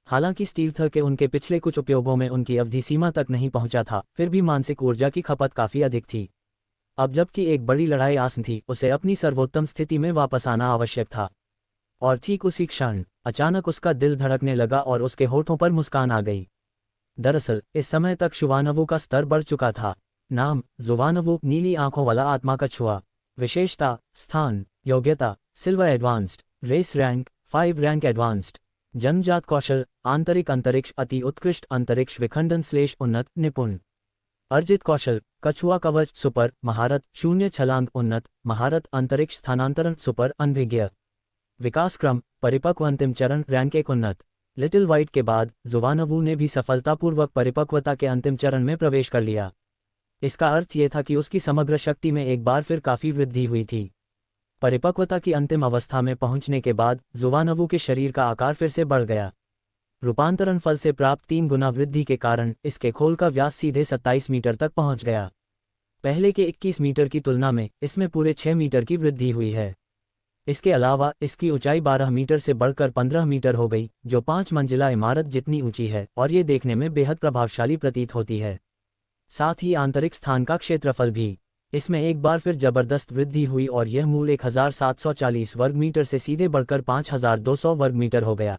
हालांकि स्टील थ के उनके पिछले कुछ उपयोगों में उनकी अवधि सीमा तक नहीं पहुंचा था, फिर भी मानसिक ऊर्जा की खपत काफ़ी अधिक थी। अब जबकि एक बड़ी लड़ाई आसन थी, उसे अपनी सर्वोत्तम स्थिति में वापस आना आवश्यक था। और ठीक उसी क्षण अचानक उसका दिल धड़कने लगा और उसके होठों पर मुस्कान आ गई। दरअसल इस समय तक शुवानवु का स्तर बढ़ चुका था। नाम जुवानवु, नीली आंखों वाला आत्मा का छुआ। विशेषता, स्थान, योग्यता silver advanced, race rank 5 rank advanced, जन्मजात कौशल आंतरिक अंतरिक्ष अति उत्कृष्ट अंतरिक्ष विखंडन / उन्नत निपुण। अर्जित कौशल कछुआ कवच सुपर महारत 0 छलांग उन्नत महारत अंतरिक्ष स्थानांतरण सुपर अनभिज्ञ। विकास क्रम परिपक्व अंतिम चरण रैंक 1 उन्नत। लिटिल वाइट के बाद जुवानवु ने भी सफलतापूर्वक परिपक्वता के अंतिम चरण में प्रवेश कर लिया। इसका अर्थ ये था कि उसकी समग्र शक्ति में एक बार फिर काफ़ी वृद्धि हुई थी। परिपक्वता की अंतिम अवस्था में पहुंचने के बाद जुवानवु के शरीर का आकार फिर से बढ़ गया। रूपांतरण फल से प्राप्त 3 गुना वृद्धि के कारण इसके खोल का व्यास सीधे 27 मीटर तक पहुंच गया। पहले के 21 मीटर की तुलना में इसमें पूरे 6 मीटर की वृद्धि हुई है। इसके अलावा इसकी ऊंचाई 12 मीटर से बढ़कर 15 मीटर हो गई, जो 5 मंजिला इमारत जितनी ऊंची है और ये देखने में बेहद प्रभावशाली प्रतीत होती है। साथ ही आंतरिक स्थान का क्षेत्रफल भी इसमें एक बार फिर जबरदस्त वृद्धि हुई और यह मूल 1740 वर्ग मीटर से सीधे बढ़कर 5200 वर्ग मीटर हो गया।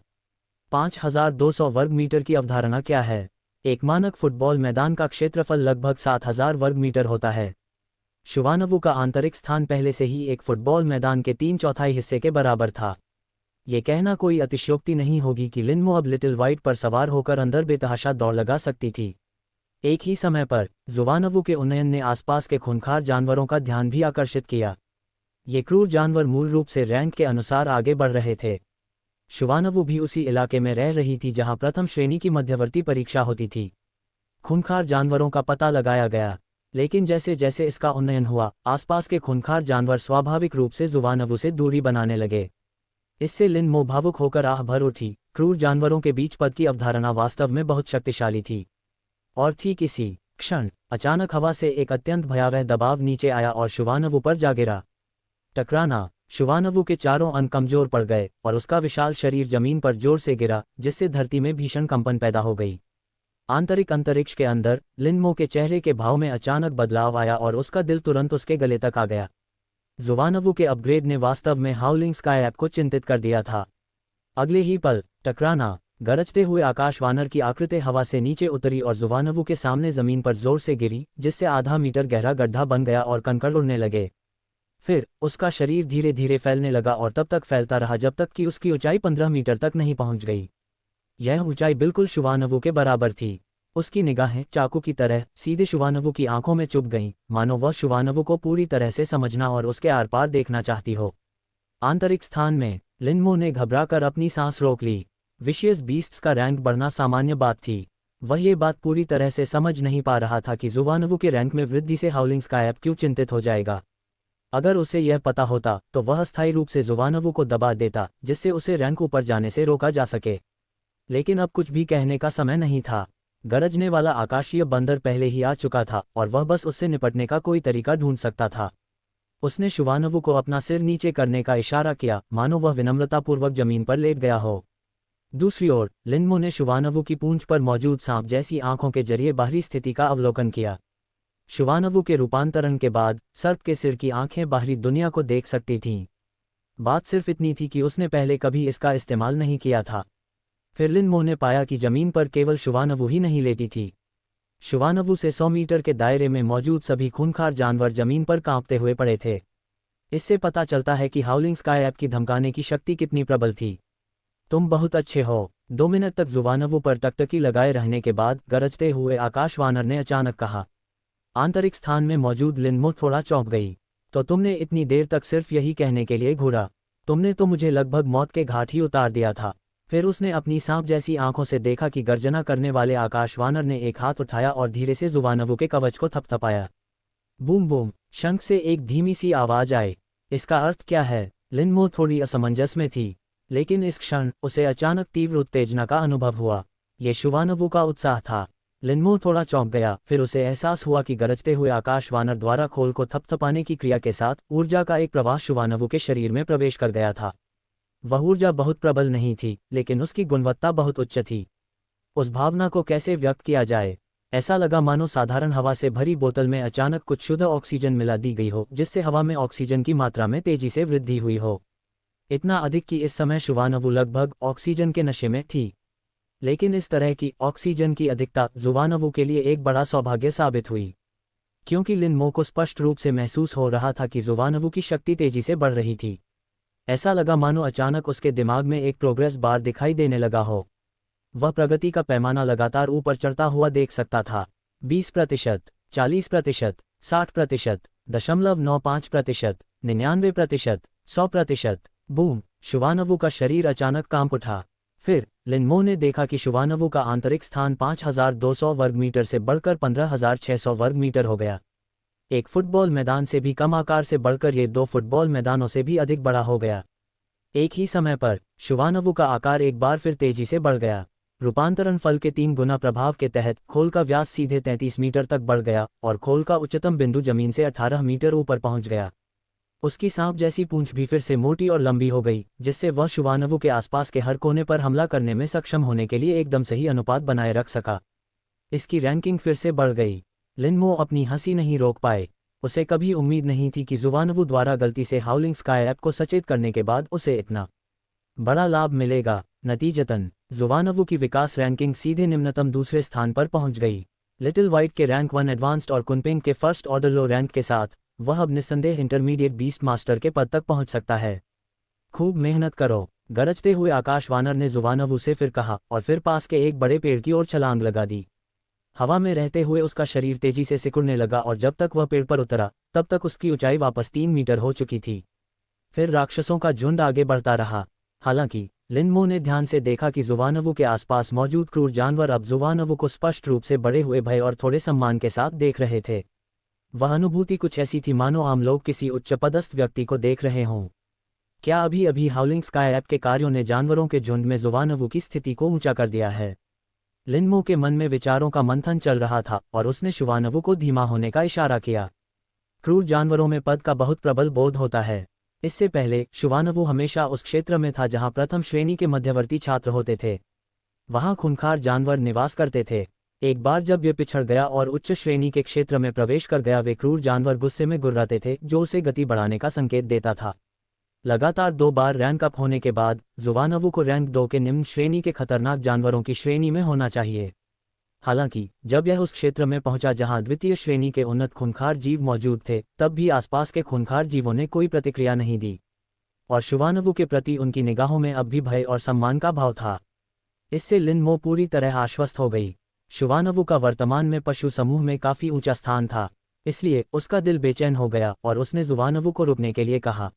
5200 वर्ग मीटर की अवधारणा क्या है? एक मानक फुटबॉल मैदान का क्षेत्रफल लगभग 7000 वर्ग मीटर होता है। शुवानवु का आंतरिक स्थान पहले से ही एक फुटबॉल मैदान के 3/4 हिस्से के बराबर था। ये कहना कोई अतिशयोक्ति नहीं होगी कि लिनमो अब लिटिल वाइट पर सवार होकर अंदर बेतहाशा दौड़ लगा सकती थी। एक ही समय पर जुवानवु के उन्नयन ने आसपास के खूंखार जानवरों का ध्यान भी आकर्षित किया। ये क्रूर जानवर मूल रूप से रैंक के अनुसार आगे बढ़ रहे थे। शुवानवु भी उसी इलाके में रह रही थी जहां प्रथम श्रेणी की मध्यवर्ती परीक्षा होती थी। खूंखार जानवरों का पता लगाया गया, लेकिन जैसे जैसे इसका उन्नयन हुआ, आसपास के खूंखार जानवर स्वाभाविक रूप से जुवानवु से दूरी बनाने लगे। इससे लिनमो भावुक होकर आह भर उठी। क्रूर जानवरों के बीच पद की अवधारणा वास्तव में बहुत शक्तिशाली थी। और ठीक इसी क्षण अचानक हवा से एक अत्यंत भयावह दबाव नीचे आया और शुवानवु पर जा गिरा। टकराना, शुवानवु के चारों अंग कमजोर पड़ गए और उसका विशाल शरीर जमीन पर जोर से गिरा, जिससे धरती में भीषण कंपन पैदा हो गई। आंतरिक अंतरिक्ष के अंदर लिनमो के चेहरे के भाव में अचानक बदलाव आया और उसका दिल तुरंत उसके गले तक आ गया। जुवानवु के अपग्रेड ने वास्तव में हाउलिंग स्काई ऐप को चिंतित कर दिया था। अगले ही पल टकराना, गरजते हुए आकाश वानर की आकृति हवा से नीचे उतरी और जुवानवु के सामने जमीन पर जोर से गिरी, जिससे आधा मीटर गहरा गड्ढा बन गया और कंकड़ उड़ने लगे। फिर उसका शरीर धीरे धीरे फैलने लगा और तब तक फैलता रहा जब तक कि उसकी ऊंचाई 15 मीटर तक नहीं पहुंच गई। यह ऊंचाई बिल्कुल शुवानवु के बराबर थी। उसकी निगाहें चाकू की तरह सीधे शुवानवु की आंखों में चुभ गईं, मानो वह शुवानवु को पूरी तरह से समझना और उसके आर पार देखना चाहती हो। आंतरिक स्थान में लिनमो ने घबराकर अपनी सांस रोक ली। विशियस बीस्ट्स का रैंक बढ़ना सामान्य बात थी। वह ये बात पूरी तरह से समझ नहीं पा रहा था कि जुवानवु के रैंक में वृद्धि से हाउलिंग स्काई ऐप क्यों चिंतित हो जाएगा। अगर उसे यह पता होता तो वह अस्थायी रूप से जुवानवु को दबा देता, जिससे उसे रैंक ऊपर जाने से रोका जा सके। लेकिन अब कुछ भी कहने का समय नहीं था। गरजने वाला आकाशीय बंदर पहले ही आ चुका था और वह बस उससे निपटने का कोई तरीका ढूंढ सकता था। उसने शुवानवु को अपना सिर नीचे करने का इशारा किया, मानो वह विनम्रतापूर्वक जमीन पर लेट गया हो। दूसरी ओर लिनमो ने शुवानवु की पूंछ पर मौजूद सांप जैसी आंखों के जरिए बाहरी स्थिति का अवलोकन किया। शुवानवु के रूपांतरण के बाद सर्प के सिर की आंखें बाहरी दुनिया को देख सकती थीं। बात सिर्फ इतनी थी कि उसने पहले कभी इसका इस्तेमाल नहीं किया था। फिर लिनमो ने पाया कि जमीन पर केवल शुवानवु ही नहीं लेटी थी। शुवानवु से 100 मीटर के दायरे में मौजूद सभी खूंखार जानवर जमीन पर कांपते हुए पड़े थे। इससे पता चलता है कि हाउलिंग स्काई ऐप की धमकाने की शक्ति कितनी प्रबल थी। तुम बहुत अच्छे हो। 2 मिनट तक जुवानवु पर टकटकी लगाए रहने के बाद गरजते हुए आकाश वानर ने अचानक कहा। आंतरिक स्थान में मौजूद लिनमो थोड़ा चौंक गई। तो तुमने इतनी देर तक सिर्फ यही कहने के लिए घूरा? तुमने तो मुझे लगभग मौत के घाट ही उतार दिया था। फिर उसने अपनी सांप जैसी आंखों से देखा कि गर्जना करने वाले आकाश वानर ने एक हाथ उठाया और धीरे से जुवानवु के कवच को थपथपाया। बूम बूम, शंख से एक धीमी सी आवाज आई। इसका अर्थ क्या है? लिनमो थोड़ी असमंजस में थी। लेकिन इस क्षण उसे अचानक तीव्र उत्तेजना का अनुभव हुआ। ये शुवानवु का उत्साह था। लिनमो थोड़ा चौंक गया, फिर उसे एहसास हुआ कि गरजते हुए आकाश वानर द्वारा खोल को थपथपाने की क्रिया के साथ ऊर्जा का एक प्रवाह शुवानवु के शरीर में प्रवेश कर गया था। वह ऊर्जा बहुत प्रबल नहीं थी, लेकिन उसकी गुणवत्ता बहुत उच्च थी। उस भावना को कैसे व्यक्त किया जाए? ऐसा लगा मानो साधारण हवा से भरी बोतल में अचानक कुछ शुद्ध ऑक्सीजन मिला दी गई हो, जिससे हवा में ऑक्सीजन की मात्रा में तेजी से वृद्धि हुई हो। इतना अधिक कि इस समय शुवानवु लगभग ऑक्सीजन के नशे में थी। लेकिन इस तरह की ऑक्सीजन की अधिकता जुवानवु के लिए एक बड़ा सौभाग्य साबित हुई, क्योंकि लिनमो को स्पष्ट रूप से महसूस हो रहा था कि जुवानवु की शक्ति तेजी से बढ़ रही थी। ऐसा लगा मानो अचानक उसके दिमाग में एक प्रोग्रेस बार दिखाई देने लगा हो। वह प्रगति का पैमाना लगातार ऊपर चढ़ता हुआ देख सकता था। 20%, 40%, 60%, 0.95%, 99%, 100%। बूम! शुवानवु का शरीर अचानक कांप उठा। फिर लिनमो ने देखा कि शुवानवु का आंतरिक स्थान 5200 वर्ग मीटर से बढ़कर 15600 वर्ग मीटर हो गया। एक फुटबॉल मैदान से भी कम आकार से बढ़कर ये 2 फुटबॉल मैदानों से भी अधिक बड़ा हो गया। एक ही समय पर शुवानवु का आकार एक बार फिर तेजी से बढ़ गया। रूपांतरण फल के 3 गुना प्रभाव के तहत खोल का व्यास सीधे 33 मीटर तक बढ़ गया और खोल का उच्चतम बिंदु जमीन से 18 मीटर ऊपर पहुंच गया। उसकी सांप जैसी पूंछ भी फिर से मोटी और लंबी हो गई, जिससे वह शुवानवु के आसपास के हर कोने पर हमला करने में सक्षम होने के लिए एकदम सही अनुपात बनाए रख सका। इसकी रैंकिंग फिर से बढ़ गई। लिनमो अपनी हंसी नहीं रोक पाए। उसे कभी उम्मीद नहीं थी कि जुवानवु द्वारा गलती से हाउलिंग स्काई ऐप को सचेत करने के बाद उसे इतना बड़ा लाभ मिलेगा। नतीजतन जुवानवु की विकास रैंकिंग सीधे निम्नतम दूसरे स्थान पर पहुंच गई। लिटिल वाइट के रैंक 1 एडवांस्ड और कुनपिंग के फर्स्ट ऑर्डर लो रैंक के साथ वह अब निस्संदेह इंटरमीडिएट बीस्ट मास्टर के पद तक पहुंच सकता है। खूब मेहनत करो, गरजते हुए आकाश वानर ने जुवानवु से फिर कहा और फिर पास के एक बड़े पेड़ की ओर छलांग लगा दी। हवा में रहते हुए उसका शरीर तेजी से सिकुड़ने लगा और जब तक वह पेड़ पर उतरा तब तक उसकी ऊंचाई वापस 3 मीटर हो चुकी थी। फिर राक्षसों का झुंड आगे बढ़ता रहा। हालांकि लिनमो ने ध्यान से देखा कि जुवानवु के आसपास मौजूद क्रूर जानवर अब जुवानवु को स्पष्ट रूप से बड़े हुए भय और थोड़े सम्मान के साथ देख रहे थे। वह अनुभूति कुछ ऐसी थी मानो आम लोग किसी उच्चपदस्थ व्यक्ति को देख रहे हों। क्या अभी अभी हाउलिंग स्काई ऐप के कार्यों ने जानवरों के झुंड में जुवानवु की स्थिति को ऊंचा कर दिया है? लिनमो के मन में विचारों का मंथन चल रहा था और उसने शुवानवु को धीमा होने का इशारा किया। क्रूर जानवरों में पद का बहुत प्रबल बोध होता है। इससे पहले शुवानवु हमेशा उस क्षेत्र में था जहां प्रथम श्रेणी के मध्यवर्ती छात्र होते थे। वहां खूंखार जानवर निवास करते थे। एक बार जब ये पिछड़ गया और उच्च श्रेणी के क्षेत्र में प्रवेश कर गया, वे क्रूर जानवर गुस्से में गुर्राते थे, जो उसे गति बढ़ाने का संकेत देता था। लगातार 2 बार रैंक अप होने के बाद जुवानवु को रैंक 2 के निम्न श्रेणी के खतरनाक जानवरों की श्रेणी में होना चाहिए। हालांकि जब यह उस क्षेत्र में पहुंचा जहां द्वितीय श्रेणी के उन्नत खूंखार जीव मौजूद थे, तब भी आसपास के खूंखार जीवों ने कोई प्रतिक्रिया नहीं दी और शुवानवु के प्रति उनकी निगाहों में अब भी भय और सम्मान का भाव था। इससे लिनमो पूरी तरह आश्वस्त हो गई। शुवानवु का वर्तमान में पशु समूह में काफी ऊंचा स्थान था, इसलिए उसका दिल बेचैन हो गया और उसने जुवानवु को रुकने के लिए कहा।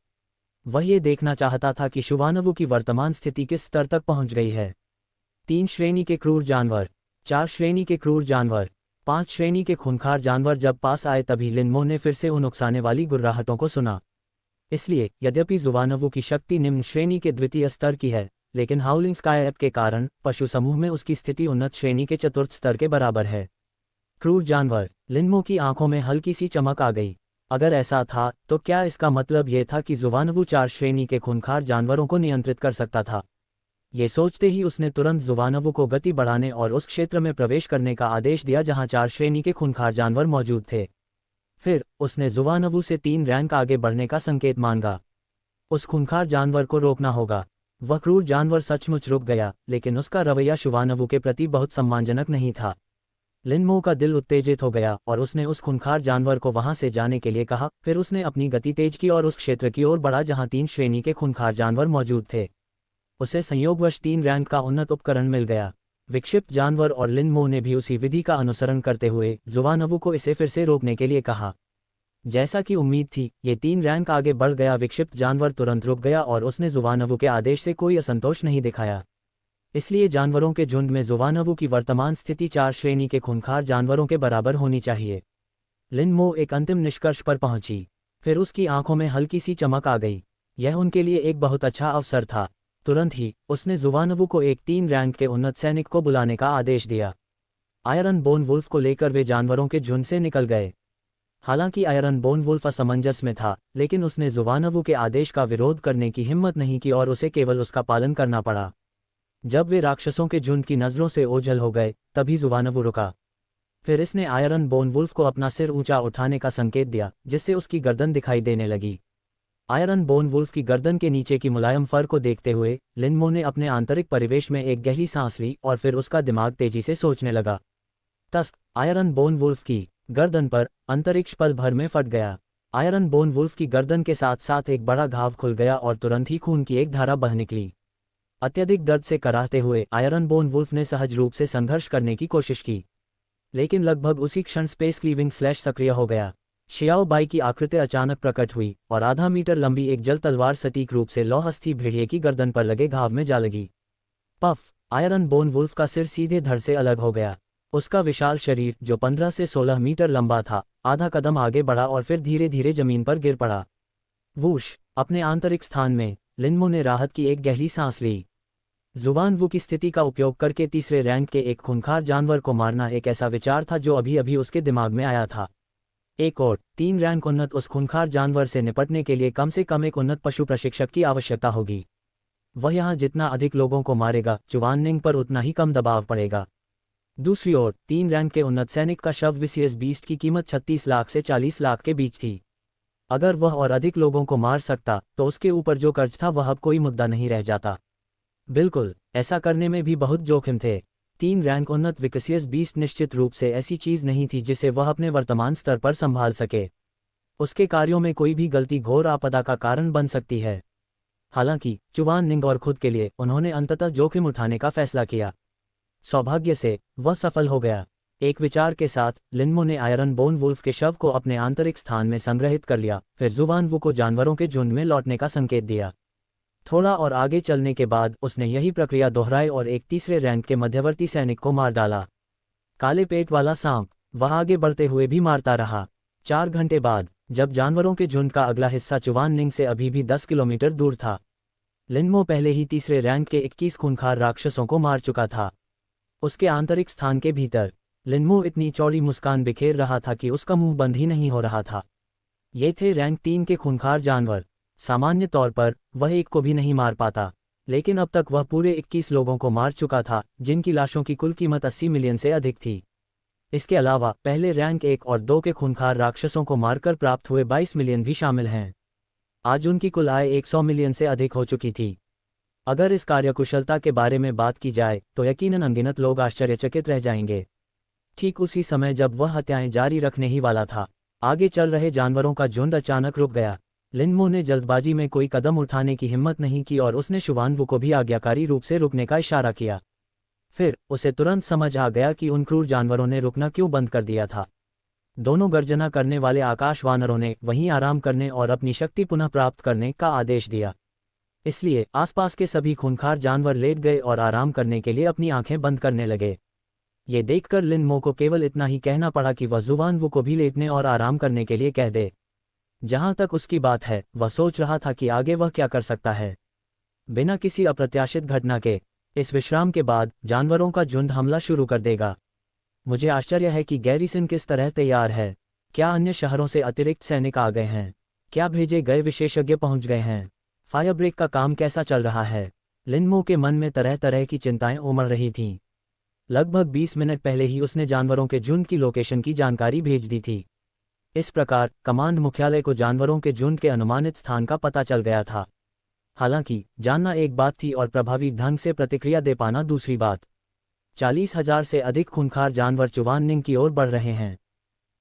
वह ये देखना चाहता था कि शुवानवु की वर्तमान स्थिति किस स्तर तक पहुंच गई है। 3 श्रेणी के क्रूर जानवर, 4 श्रेणी के क्रूर जानवर, 5 श्रेणी के खूंखार जानवर जब पास आए तभी लिनमो ने फिर से उन उकसाने वाली गुर्राहटों को सुना। इसलिए यद्यपि जुवानवु की शक्ति निम्न श्रेणी के द्वितीय स्तर की है, लेकिन हाउलिंग स्काई ऐप के कारण पशु समूह में उसकी स्थिति उन्नत श्रेणी के चतुर्थ स्तर के बराबर है। क्रूर जानवर, लिनमो की आंखों में हल्की सी चमक आ गई। अगर ऐसा था तो क्या इसका मतलब यह था कि जुवानवु 4 श्रेणी के खूंखार जानवरों को नियंत्रित कर सकता था? ये सोचते ही उसने तुरंत जुवानवु को गति बढ़ाने और उस क्षेत्र में प्रवेश करने का आदेश दिया जहां 4 श्रेणी के खूंखार जानवर मौजूद थे। फिर उसने जुवानवु से 3 रैंक आगे बढ़ने का संकेत मांगा। उस खूंखार जानवर को रोकना होगा। वह क्रूर जानवर सचमुच रुक गया, लेकिन उसका रवैया शुवानवु के प्रति बहुत सम्मानजनक नहीं था। लिनमो का दिल उत्तेजित हो गया और उसने उस खूंखार जानवर को वहां से जाने के लिए कहा। फिर उसने अपनी गति तेज की और उस क्षेत्र की ओर बढ़ा जहां 3 श्रेणी के खूंखार जानवर मौजूद थे। उसे संयोगवश 3 रैंक का उन्नत उपकरण मिल गया। विक्षिप्त जानवर और लिनमो ने भी उसी विधि का अनुसरण करते हुए जुवानवु को इसे फिर से रोकने के लिए कहा। जैसा कि उम्मीद थी, ये 3 रैंक आगे बढ़ गया। विक्षिप्त जानवर तुरंत रुक गया और उसने जुवानवु के आदेश से कोई असंतोष नहीं दिखाया। इसलिए जानवरों के झुंड में जुवानवु की वर्तमान स्थिति 4 श्रेणी के खूंखार जानवरों के बराबर होनी चाहिए। लिनमो एक अंतिम निष्कर्ष पर पहुंची। फिर उसकी आंखों में हल्की सी चमक आ गई। यह उनके लिए एक बहुत अच्छा अवसर था। तुरंत ही उसने जुवानवू को एक 3 रैंक के उन्नत सैनिक को बुलाने का आदेश दिया। आयरन बोन वुल्फ को लेकर वे जानवरों के झुंड से निकल गए। हालांकि आयरन बोन वुल्फ असमंजस में था, लेकिन उसने जुवानवू के आदेश का विरोध करने की हिम्मत नहीं की और उसे केवल उसका पालन करना पड़ा। जब वे राक्षसों के झुंड की नज़रों से ओझल हो गए, तभी जुवानवू रुका। फिर इसने आयरन बोन वुल्फ को अपना सिर ऊंचा उठाने का संकेत दिया, जिससे उसकी गर्दन दिखाई देने लगी। आयरन बोन वुल्फ की गर्दन के नीचे की मुलायम फर को देखते हुए लिनमो ने अपने आंतरिक परिवेश में एक गहरी सांस ली और फिर उसका दिमाग तेजी से सोचने लगा। तस्क आयरन बोन वुल्फ की गर्दन पर अंतरिक्ष पल भर में फट गया। आयरन बोन वुल्फ की गर्दन के साथ साथ एक बड़ा घाव खुल गया और तुरंत ही खून की एक धारा बह निकली। अत्यधिक दर्द से कराहते हुए आयरन बोन वुल्फ ने सहज रूप से संघर्ष करने की कोशिश की, लेकिन लगभग उसी क्षण स्पेस क्लीविंग स्लैश सक्रिय हो गया। शियाओ बाई की आकृति अचानक प्रकट हुई और आधा मीटर लंबी एक जल तलवार सटीक रूप से लौहस्थी भेड़िए की गर्दन पर लगे घाव में जा लगी। पफ! आयरन बोन वुल्फ का सिर सीधे धड़ से अलग हो गया। उसका विशाल शरीर, जो 15 से 16 मीटर लंबा था, आधा कदम आगे बढ़ा और फिर धीरे धीरे जमीन पर गिर पड़ा। वूश! अपने आंतरिक स्थान में लिनमो ने राहत की एक गहरी सांस ली। जुवानवू की स्थिति का उपयोग करके तीसरे रैंक के एक खूंखार जानवर को मारना एक ऐसा विचार था जो अभी अभी उसके दिमाग में आया था। एक और 3 रैंक उन्नत उस खूंखार जानवर से निपटने के लिए कम से कम एक उन्नत पशु प्रशिक्षक की आवश्यकता होगी। वह यहाँ जितना अधिक लोगों को मारेगा, चुवाननिंग पर उतना ही कम दबाव पड़ेगा। दूसरी ओर 3 रैंक के उन्नत सैनिक का शव विसियस बीस्ट की कीमत 36 लाख से 40 लाख के बीच थी। अगर वह और अधिक लोगों को मार सकता तो उसके ऊपर जो कर्ज था वह अब कोई मुद्दा नहीं रह जाता। बिल्कुल, ऐसा करने में भी बहुत जोखिम थे। 3 रैंक उन्नत विकसियस बीस्ट निश्चित रूप से ऐसी चीज नहीं थी जिसे वह अपने वर्तमान स्तर पर संभाल सके। उसके कार्यों में कोई भी गलती घोर आपदा का कारण बन सकती है। हालांकि चुवाननिंग और खुद के लिए उन्होंने अंततः जोखिम उठाने का फैसला किया। सौभाग्य से वह सफल हो गया। एक विचार के साथ लिनमो ने आयरन बोन वुल्फ के शव को अपने आंतरिक स्थान में संग्रहित कर लिया, फिर जुवानवू को जानवरों के झुंड में लौटने का संकेत दिया। थोड़ा और आगे चलने के बाद उसने यही प्रक्रिया दोहराई और एक तीसरे रैंक के मध्यवर्ती सैनिक को मार डाला। काले पेट वाला सांप! वह आगे बढ़ते हुए भी मारता रहा। 4 घंटे बाद, जब जानवरों के झुंड का अगला हिस्सा चुवाननिंग से अभी भी 10 किलोमीटर दूर था, लिनमो पहले ही तीसरे रैंक के 21 खूंखार राक्षसों को मार चुका था। उसके आंतरिक स्थान के भीतर लिनमो इतनी चौड़ी मुस्कान बिखेर रहा था कि उसका मुंह बंद ही नहीं हो रहा था। ये थे रैंक 3 के खूंखार जानवर। सामान्य तौर पर वह एक को भी नहीं मार पाता, लेकिन अब तक वह पूरे 21 लोगों को मार चुका था, जिनकी लाशों की कुल कीमत 80 मिलियन से अधिक थी। इसके अलावा पहले रैंक 1 और 2 के खूंखार राक्षसों को मारकर प्राप्त हुए 22 मिलियन भी शामिल हैं। आज उनकी कुल आय 100 मिलियन से अधिक हो चुकी थी। अगर इस कार्यकुशलता के बारे में बात की जाए तो यकीनन अनगिनत लोग आश्चर्यचकित रह जाएंगे। ठीक उसी समय जब वह हत्याएं जारी रखने ही वाला था, आगे चल रहे जानवरों का झुंड अचानक रुक गया। लिनमो ने जल्दबाजी में कोई कदम उठाने की हिम्मत नहीं की और उसने शुवानवू को भी आज्ञाकारी रूप से रुकने का इशारा किया। फिर उसे तुरंत समझ आ गया कि उन क्रूर जानवरों ने रुकना क्यों बंद कर दिया था। दोनों गर्जना करने वाले आकाश वानरों ने वहीं आराम करने और अपनी शक्ति पुनः प्राप्त करने का आदेश दिया। इसलिए आसपास के सभी खूंखार जानवर लेट गए और आराम करने के लिए अपनी आंखें बंद करने लगे। ये देखकर लिनमो को केवल इतना ही कहना पड़ा कि वह जुवानवू को भी लेटने और आराम करने के लिए कह दे। जहां तक उसकी बात है, वह सोच रहा था कि आगे वह क्या कर सकता है। बिना किसी अप्रत्याशित घटना के इस विश्राम के बाद जानवरों का झुंड हमला शुरू कर देगा। मुझे आश्चर्य है कि गैरिसन किस तरह तैयार है। क्या अन्य शहरों से अतिरिक्त सैनिक आ गए हैं? क्या भेजे गए विशेषज्ञ पहुंच गए हैं? फायर ब्रेक का काम कैसा चल रहा है? लिनमो के मन में तरह तरह की चिंताएं उमड़ रही थीं। लगभग 20 मिनट पहले ही उसने जानवरों के झुंड की लोकेशन की जानकारी भेज दी थी। इस प्रकार कमांड मुख्यालय को जानवरों के झुंड के अनुमानित स्थान का पता चल गया था। हालांकि जानना एक बात थी और प्रभावी ढंग से प्रतिक्रिया दे पाना दूसरी बात। 40,000 से अधिक खूंखार जानवर चुवाननिंग की ओर बढ़ रहे हैं।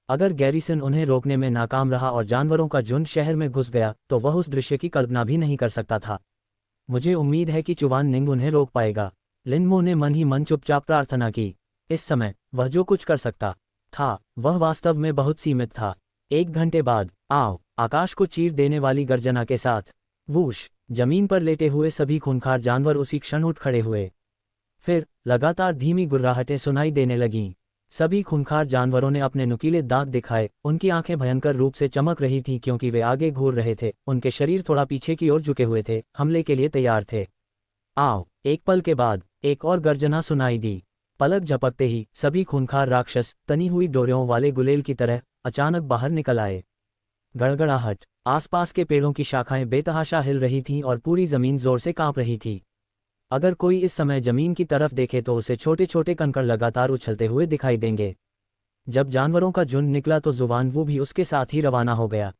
अगर गैरिसन उन्हें रोकने में नाकाम रहा और जानवरों का झुंड शहर में घुस गया तो वह उस दृश्य की कल्पना भी नहीं कर सकता था। मुझे उम्मीद है कि चुवाननिंग उन्हें रोक पाएगा। लिनमो ने मन ही मन चुपचाप प्रार्थना की। इस समय वह जो कुछ कर सकता था वह वास्तव में बहुत सीमित था। 1 घंटे बाद आओ आकाश को चीर देने वाली गर्जना के साथ वूश, जमीन पर लेटे हुए सभी खूंखार जानवर उसी क्षण उठ खड़े हुए। फिर लगातार धीमी गुर्राहटें सुनाई देने लगीं। सभी खूंखार जानवरों ने अपने नुकीले दांत दिखाए। उनकी आंखें भयंकर रूप से चमक रही थीं क्योंकि वे आगे घूर रहे थे। उनके शरीर थोड़ा पीछे की ओर झुके हुए थे, हमले के लिए तैयार थे। आओ। एक पल के बाद एक और गर्जना सुनाई दी। पलक झपकते ही सभी खूंखार राक्षस तनी हुई डोरियों वाले गुलेल की तरह अचानक बाहर निकल आए। गड़गड़ाहट। आसपास के पेड़ों की शाखाएं बेतहाशा हिल रही थीं और पूरी जमीन जोर से कांप रही थी। अगर कोई इस समय जमीन की तरफ देखे तो उसे छोटे छोटे कंकड़ लगातार उछलते हुए दिखाई देंगे। जब जानवरों का झुंड निकला तो जुबानवू भी उसके साथ ही रवाना हो गया।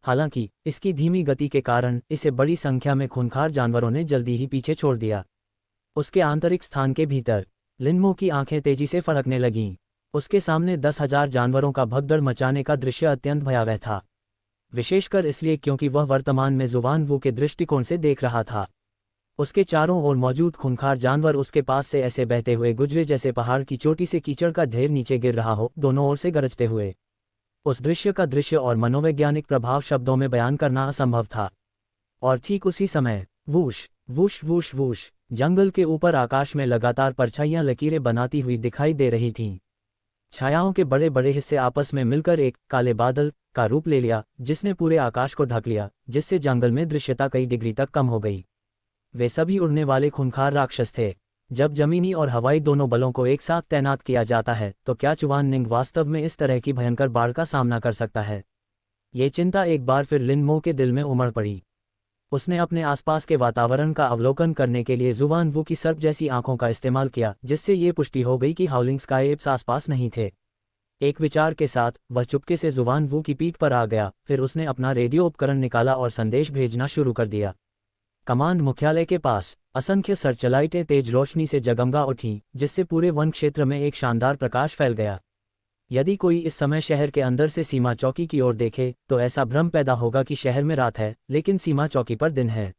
हालांकि इसकी धीमी गति के कारण इसे बड़ी संख्या में खूंखार जानवरों ने जल्दी ही पीछे छोड़ दिया। उसके आंतरिक स्थान के भीतर लिनमो की आंखें तेजी से फड़कने लगीं। उसके सामने 10,000 जानवरों का भगदड़ मचाने का दृश्य अत्यंत भयावह था, विशेषकर इसलिए क्योंकि वह वर्तमान में जुबानवू के दृष्टिकोण से देख रहा था। उसके चारों ओर मौजूद खूंखार जानवर उसके पास से ऐसे बहते हुए गुजरे जैसे पहाड़ की चोटी से कीचड़ का ढेर नीचे गिर रहा हो, दोनों ओर से गरजते हुए। उस दृश्य का दृश्य और मनोवैज्ञानिक प्रभाव शब्दों में बयान करना असंभव था। और ठीक उसी समय वूश वूश वूश वूश जंगल के ऊपर आकाश में लगातार परछाइयां लकीरें बनाती हुई दिखाई दे रही थीं। छायाओं के बड़े बड़े हिस्से आपस में मिलकर एक काले बादल का रूप ले लिया, जिसने पूरे आकाश को ढक लिया, जिससे जंगल में दृश्यता कई डिग्री तक कम हो गई। वे सभी उड़ने वाले खूंखार राक्षस थे। जब जमीनी और हवाई दोनों बलों को एक साथ तैनात किया जाता है तो क्या चुवाननिंग वास्तव में इस तरह की भयंकर बाढ़ का सामना कर सकता है? ये चिंता एक बार फिर लिनमो के दिल में उमड़ पड़ी। उसने अपने आसपास के वातावरण का अवलोकन करने के लिए जुबानवू की सर्प जैसी आंखों का इस्तेमाल किया, जिससे ये पुष्टि हो गई कि हाउलिंग स्काइएप्स आसपास नहीं थे। एक विचार के साथ वह चुपके से जुबानवू की पीठ पर आ गया। फिर उसने अपना रेडियो उपकरण निकाला और संदेश भेजना शुरू कर दिया। कमांड मुख्यालय के पास असंख्य सर्चलाइटें तेज रोशनी से जगमगा उठीं, जिससे पूरे वन क्षेत्र में एक शानदार प्रकाश फैल गया। यदि कोई इस समय शहर के अंदर से सीमा चौकी की ओर देखे तो ऐसा भ्रम पैदा होगा कि शहर में रात है, लेकिन सीमा चौकी पर दिन है।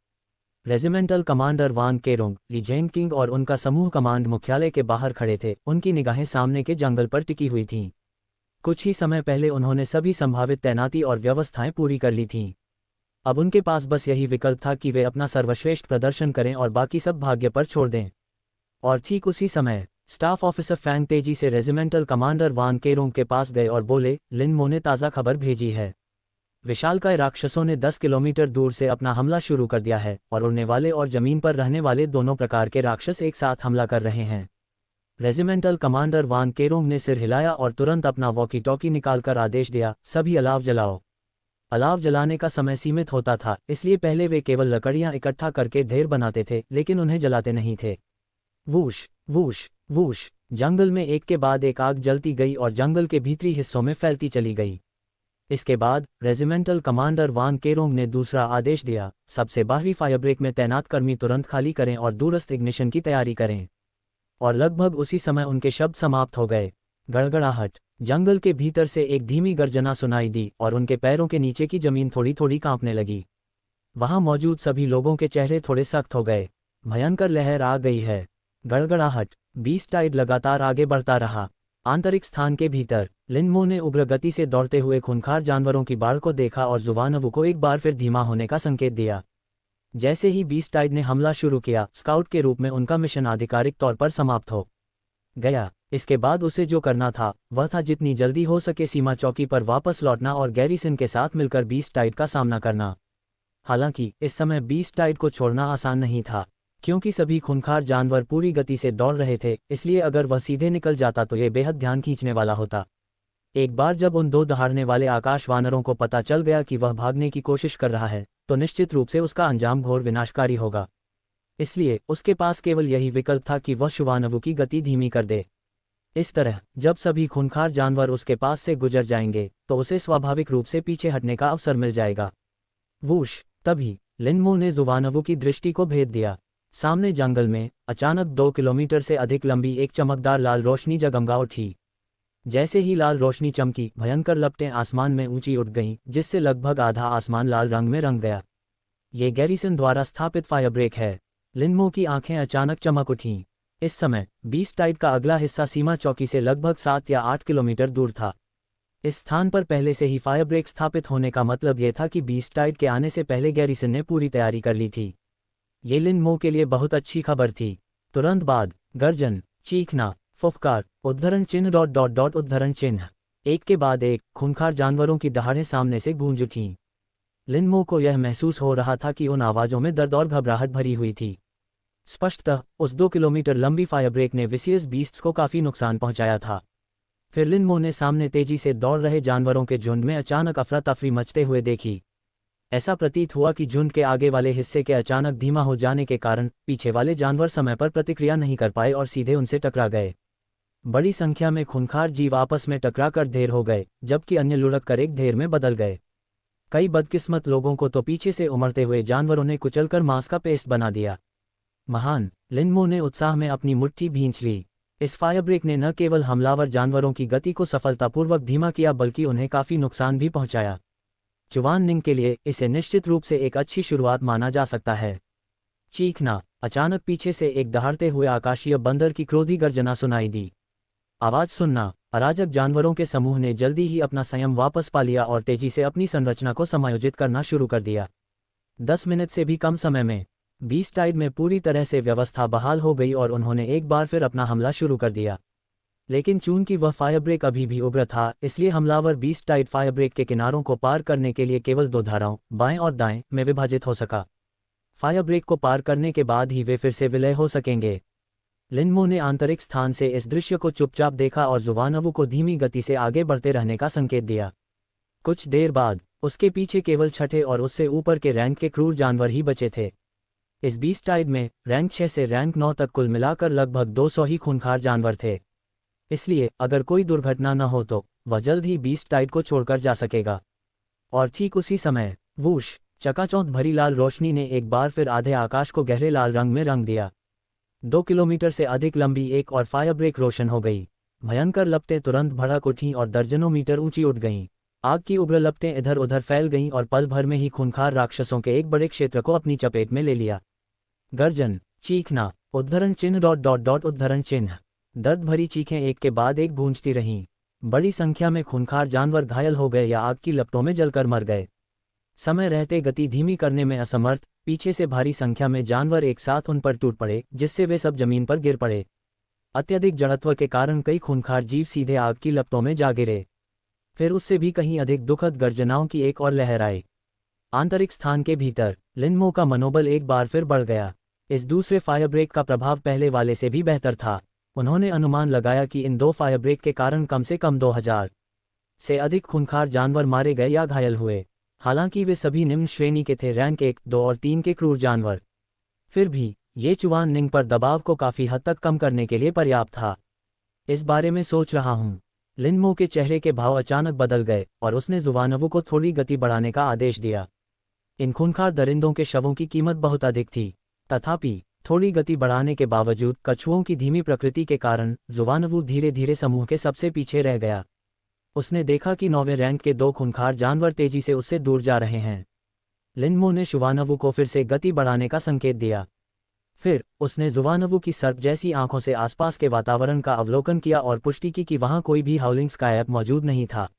रेजिमेंटल कमांडर वान केरोंग, ली जेंगकिंग और उनका समूह कमांड मुख्यालय के बाहर खड़े थे। उनकी निगाहें सामने के जंगल पर टिकी हुई थीं। कुछ ही समय पहले उन्होंने सभी संभावित तैनाती और व्यवस्थाएं पूरी कर ली थीं। अब उनके पास बस यही विकल्प था कि वे अपना सर्वश्रेष्ठ प्रदर्शन करें और बाकी सब भाग्य पर छोड़ दें। और ठीक उसी समय स्टाफ ऑफिसर फैंग तेजी से रेजिमेंटल कमांडर वान केरोंग के पास गए और बोले, लिनमो ने ताज़ा खबर भेजी है। विशालकाय राक्षसों ने 10 किलोमीटर दूर से अपना हमला शुरू कर दिया है और उड़ने वाले और जमीन पर रहने वाले दोनों प्रकार के राक्षस एक साथ हमला कर रहे हैं। रेजिमेंटल कमांडर वान केरोंग ने सिर हिलाया और तुरंत अपना वॉकी टॉकी निकालकर आदेश दिया, सभी अलाव जलाओ। अलाव जलाने का समय सीमित होता था, इसलिए पहले वे केवल लकड़ियां इकट्ठा करके ढेर बनाते थे, लेकिन उन्हें जलाते नहीं थे। वूश वूश वूश जंगल में एक के बाद एक आग जलती गई और जंगल के भीतरी हिस्सों में फैलती चली गई। इसके बाद रेजिमेंटल कमांडर वान केरोंग ने दूसरा आदेश दिया, सबसे बाहरी फायरब्रेक में तैनात कर्मी तुरंत खाली करें और दूरस्थ इग्निशन की तैयारी करें। और लगभग उसी समय उनके शब्द समाप्त हो गए। गड़गड़ाहट। जंगल के भीतर से एक धीमी गर्जना सुनाई दी और उनके पैरों के नीचे की जमीन थोड़ी थोड़ी कांपने लगी। वहां मौजूद सभी लोगों के चेहरे थोड़े सख्त हो गए। भयंकर लहर आ गई है। गड़गड़ाहट। बीस्ट टाइड लगातार आगे बढ़ता रहा। आंतरिक स्थान के भीतर लिनमो ने उग्र गति से दौड़ते हुए खूंखार जानवरों की बाढ़ को देखा और जुबानवू को एक बार फिर धीमा होने का संकेत दिया। जैसे ही बीस्ट टाइड ने हमला शुरू किया, स्काउट के रूप में उनका मिशन आधिकारिक तौर पर समाप्त हो गया। इसके बाद उसे जो करना था वह था जितनी जल्दी हो सके सीमा चौकी पर वापस लौटना और गैरिसन के साथ मिलकर बीस्ट टाइड का सामना करना। हालांकि इस समय बीस्ट टाइड को छोड़ना आसान नहीं था, क्योंकि सभी खूंखार जानवर पूरी गति से दौड़ रहे थे, इसलिए अगर वह सीधे निकल जाता तो ये बेहद ध्यान खींचने वाला होता। एक बार जब उन दो दहाड़ने वाले आकाश वानरों को पता चल गया कि वह भागने की कोशिश कर रहा है, तो निश्चित रूप से उसका अंजाम घोर विनाशकारी होगा। इसलिए उसके पास केवल यही विकल्प था कि वह जुबानवू की गति धीमी कर दे। इस तरह जब सभी खूंखार जानवर उसके पास से गुजर जाएंगे तो उसे स्वाभाविक रूप से पीछे हटने का अवसर मिल जाएगा। वूश। तभी लिनमो ने जुबानवू की दृष्टि को भेद दिया। सामने जंगल में अचानक 2 किलोमीटर से अधिक लंबी एक चमकदार लाल रोशनी जगमगा उठी। जैसे ही लाल रोशनी चमकी, भयंकर लपटें आसमान में ऊंची उठ गईं, जिससे लगभग आधा आसमान लाल रंग में रंग गया। ये गैरिसन द्वारा स्थापित फायरब्रेक है। लिनमो की आंखें अचानक चमक उठीं। इस समय बीस्ट टाइड का अगला हिस्सा सीमा चौकी से लगभग 7 या 8 किलोमीटर दूर था। इस स्थान पर पहले से ही फायरब्रेक स्थापित होने का मतलब यह था कि बीस्ट टाइड के आने से पहले गैरिसन ने पूरी तैयारी कर ली थी। ये लिनमो के लिए बहुत अच्छी खबर थी। तुरंत बाद गर्जन, चीखना, फुफकार, उद्धरण चिन्ह डॉट डॉट डॉट उद्धरण चिन्ह, एक के बाद एक खूंखार जानवरों की दहाड़ें सामने से गूंज उठीं। लिनमो को यह महसूस हो रहा था कि उन आवाज़ों में दर्द और घबराहट भरी हुई थी। स्पष्टतः उस 2 किलोमीटर लंबी फायर ब्रेक ने विसियस बीस्ट्स को काफ़ी नुकसान पहुंचाया था। फिर लिन मो ने सामने तेजी से दौड़ रहे जानवरों के झुंड में अचानक अफरा तफरी मचते हुए देखी। ऐसा प्रतीत हुआ कि झुंड के आगे वाले हिस्से के अचानक धीमा हो जाने के कारण पीछे वाले जानवर समय पर प्रतिक्रिया नहीं कर पाए और सीधे उनसे टकरा गए। बड़ी संख्या में खूंखार जीव आपस में टकराकर ढेर हो गए, जबकि अन्य लुढ़क कर एक ढेर में बदल गए। कई बदकिस्मत लोगों को तो पीछे से उमड़ते हुए जानवरों ने कुचलकर मांस का पेस्ट बना दिया। महान, लिन मो ने उत्साह में अपनी मुट्ठी भींच ली। इस फायर ब्रेक ने न केवल हमलावर जानवरों की गति को सफलतापूर्वक धीमा किया बल्कि उन्हें काफ़ी नुकसान भी पहुंचाया। चुवान निंग के लिए इसे निश्चित रूप से एक अच्छी शुरुआत माना जा सकता है। चीखना। अचानक पीछे से एक दहाड़ते हुए आकाशीय बंदर की क्रोधी गर्जना सुनाई दी। आवाज सुनना। अराजक जानवरों के समूह ने जल्दी ही अपना संयम वापस पा लिया और तेजी से अपनी संरचना को समायोजित करना शुरू कर दिया। 10 मिनट से भी कम समय में बीस्ट टाइड में पूरी तरह से व्यवस्था बहाल हो गई और उन्होंने एक बार फिर अपना हमला शुरू कर दिया। लेकिन चूंकि वह फायर ब्रेक अभी भी उग्र था, इसलिए हमलावर बीस्ट टाइड फायर ब्रेक के किनारों को पार करने के लिए केवल 2 धाराओं, बाएं और दाएं, में विभाजित हो सका। फायर ब्रेक को पार करने के बाद ही वे फिर से विलय हो सकेंगे। लिन मो ने आंतरिक स्थान से इस दृश्य को चुपचाप देखा और जुवानवू को धीमी गति से आगे बढ़ते रहने का संकेत दिया। कुछ देर बाद उसके पीछे केवल छठे और उससे ऊपर के रैंक के क्रूर जानवर ही बचे थे। इस बीस्ट टाइड में रैंक 6 से रैंक 9 तक कुल मिलाकर लगभग 200 ही खूंखार जानवर थे। इसलिए अगर कोई दुर्घटना न हो तो वह जल्द ही बीस्ट टाइड को छोड़कर जा सकेगा। और ठीक उसी समय वूश, चकाचौंध भरी लाल रोशनी ने एक बार फिर आधे आकाश को गहरे लाल रंग में रंग दिया। 2 किलोमीटर से अधिक लंबी एक और फायर ब्रेक रोशन हो गई। भयंकर लपटें तुरंत भड़क उठीं और दर्जनों मीटर ऊंची उठ गईं। आग की उग्र लपटें इधर उधर फैल गईं और पल भर में ही खूंखार राक्षसों के एक बड़े क्षेत्र को अपनी चपेट में ले लिया। गर्जन, चीखना, उद्धरण चिन्ह ... उद्धरण चिन्ह। दर्द भरी चीखें एक के बाद एक गूंजती रहीं। बड़ी संख्या में खूंखार जानवर घायल हो गए या आग की लपटों में जलकर मर गए। समय रहते गति धीमी करने में असमर्थ पीछे से भारी संख्या में जानवर एक साथ उन पर टूट पड़े, जिससे वे सब जमीन पर गिर पड़े। अत्यधिक जड़त्व के कारण कई खूंखार जीव सीधे आग की लपटों में जा गिरे। फिर उससे भी कहीं अधिक दुखद गर्जनाओं की एक और लहर आई। आंतरिक स्थान के भीतर लिन मो का मनोबल एक बार फिर बढ़ गया। इस दूसरे फायर ब्रेक का प्रभाव पहले वाले से भी बेहतर था। उन्होंने अनुमान लगाया कि इन 2 फायर ब्रेक के कारण कम से कम 2000 से अधिक खूंखार जानवर मारे गए या घायल हुए। हालांकि वे सभी निम्न श्रेणी के थे, रैंक 1, 2 और 3 के क्रूर जानवर। फिर भी ये चुवान निंग पर दबाव को काफ़ी हद तक कम करने के लिए पर्याप्त था। इस बारे में सोच रहा हूँ। लिन मो के चेहरे के भाव अचानक बदल गए और उसने जुवानवू को थोड़ी गति बढ़ाने का आदेश दिया। इन खूंखार दरिंदों के शवों की कीमत बहुत अधिक थी। तथापि थोड़ी गति बढ़ाने के बावजूद कछुओं की धीमी प्रकृति के कारण जुवानवू धीरे धीरे समूह के सबसे पीछे रह गया। उसने देखा कि 9वें रैंक के 2 खूंखार जानवर तेजी से उससे दूर जा रहे हैं। लिन मो ने जुवानवू को फिर से गति बढ़ाने का संकेत दिया। फिर उसने जुवानवू की सर्प जैसी आंखों से आसपास के वातावरण का अवलोकन किया और पुष्टि की कि वहां कोई भी हाउलिंग स्कायप मौजूद नहीं था।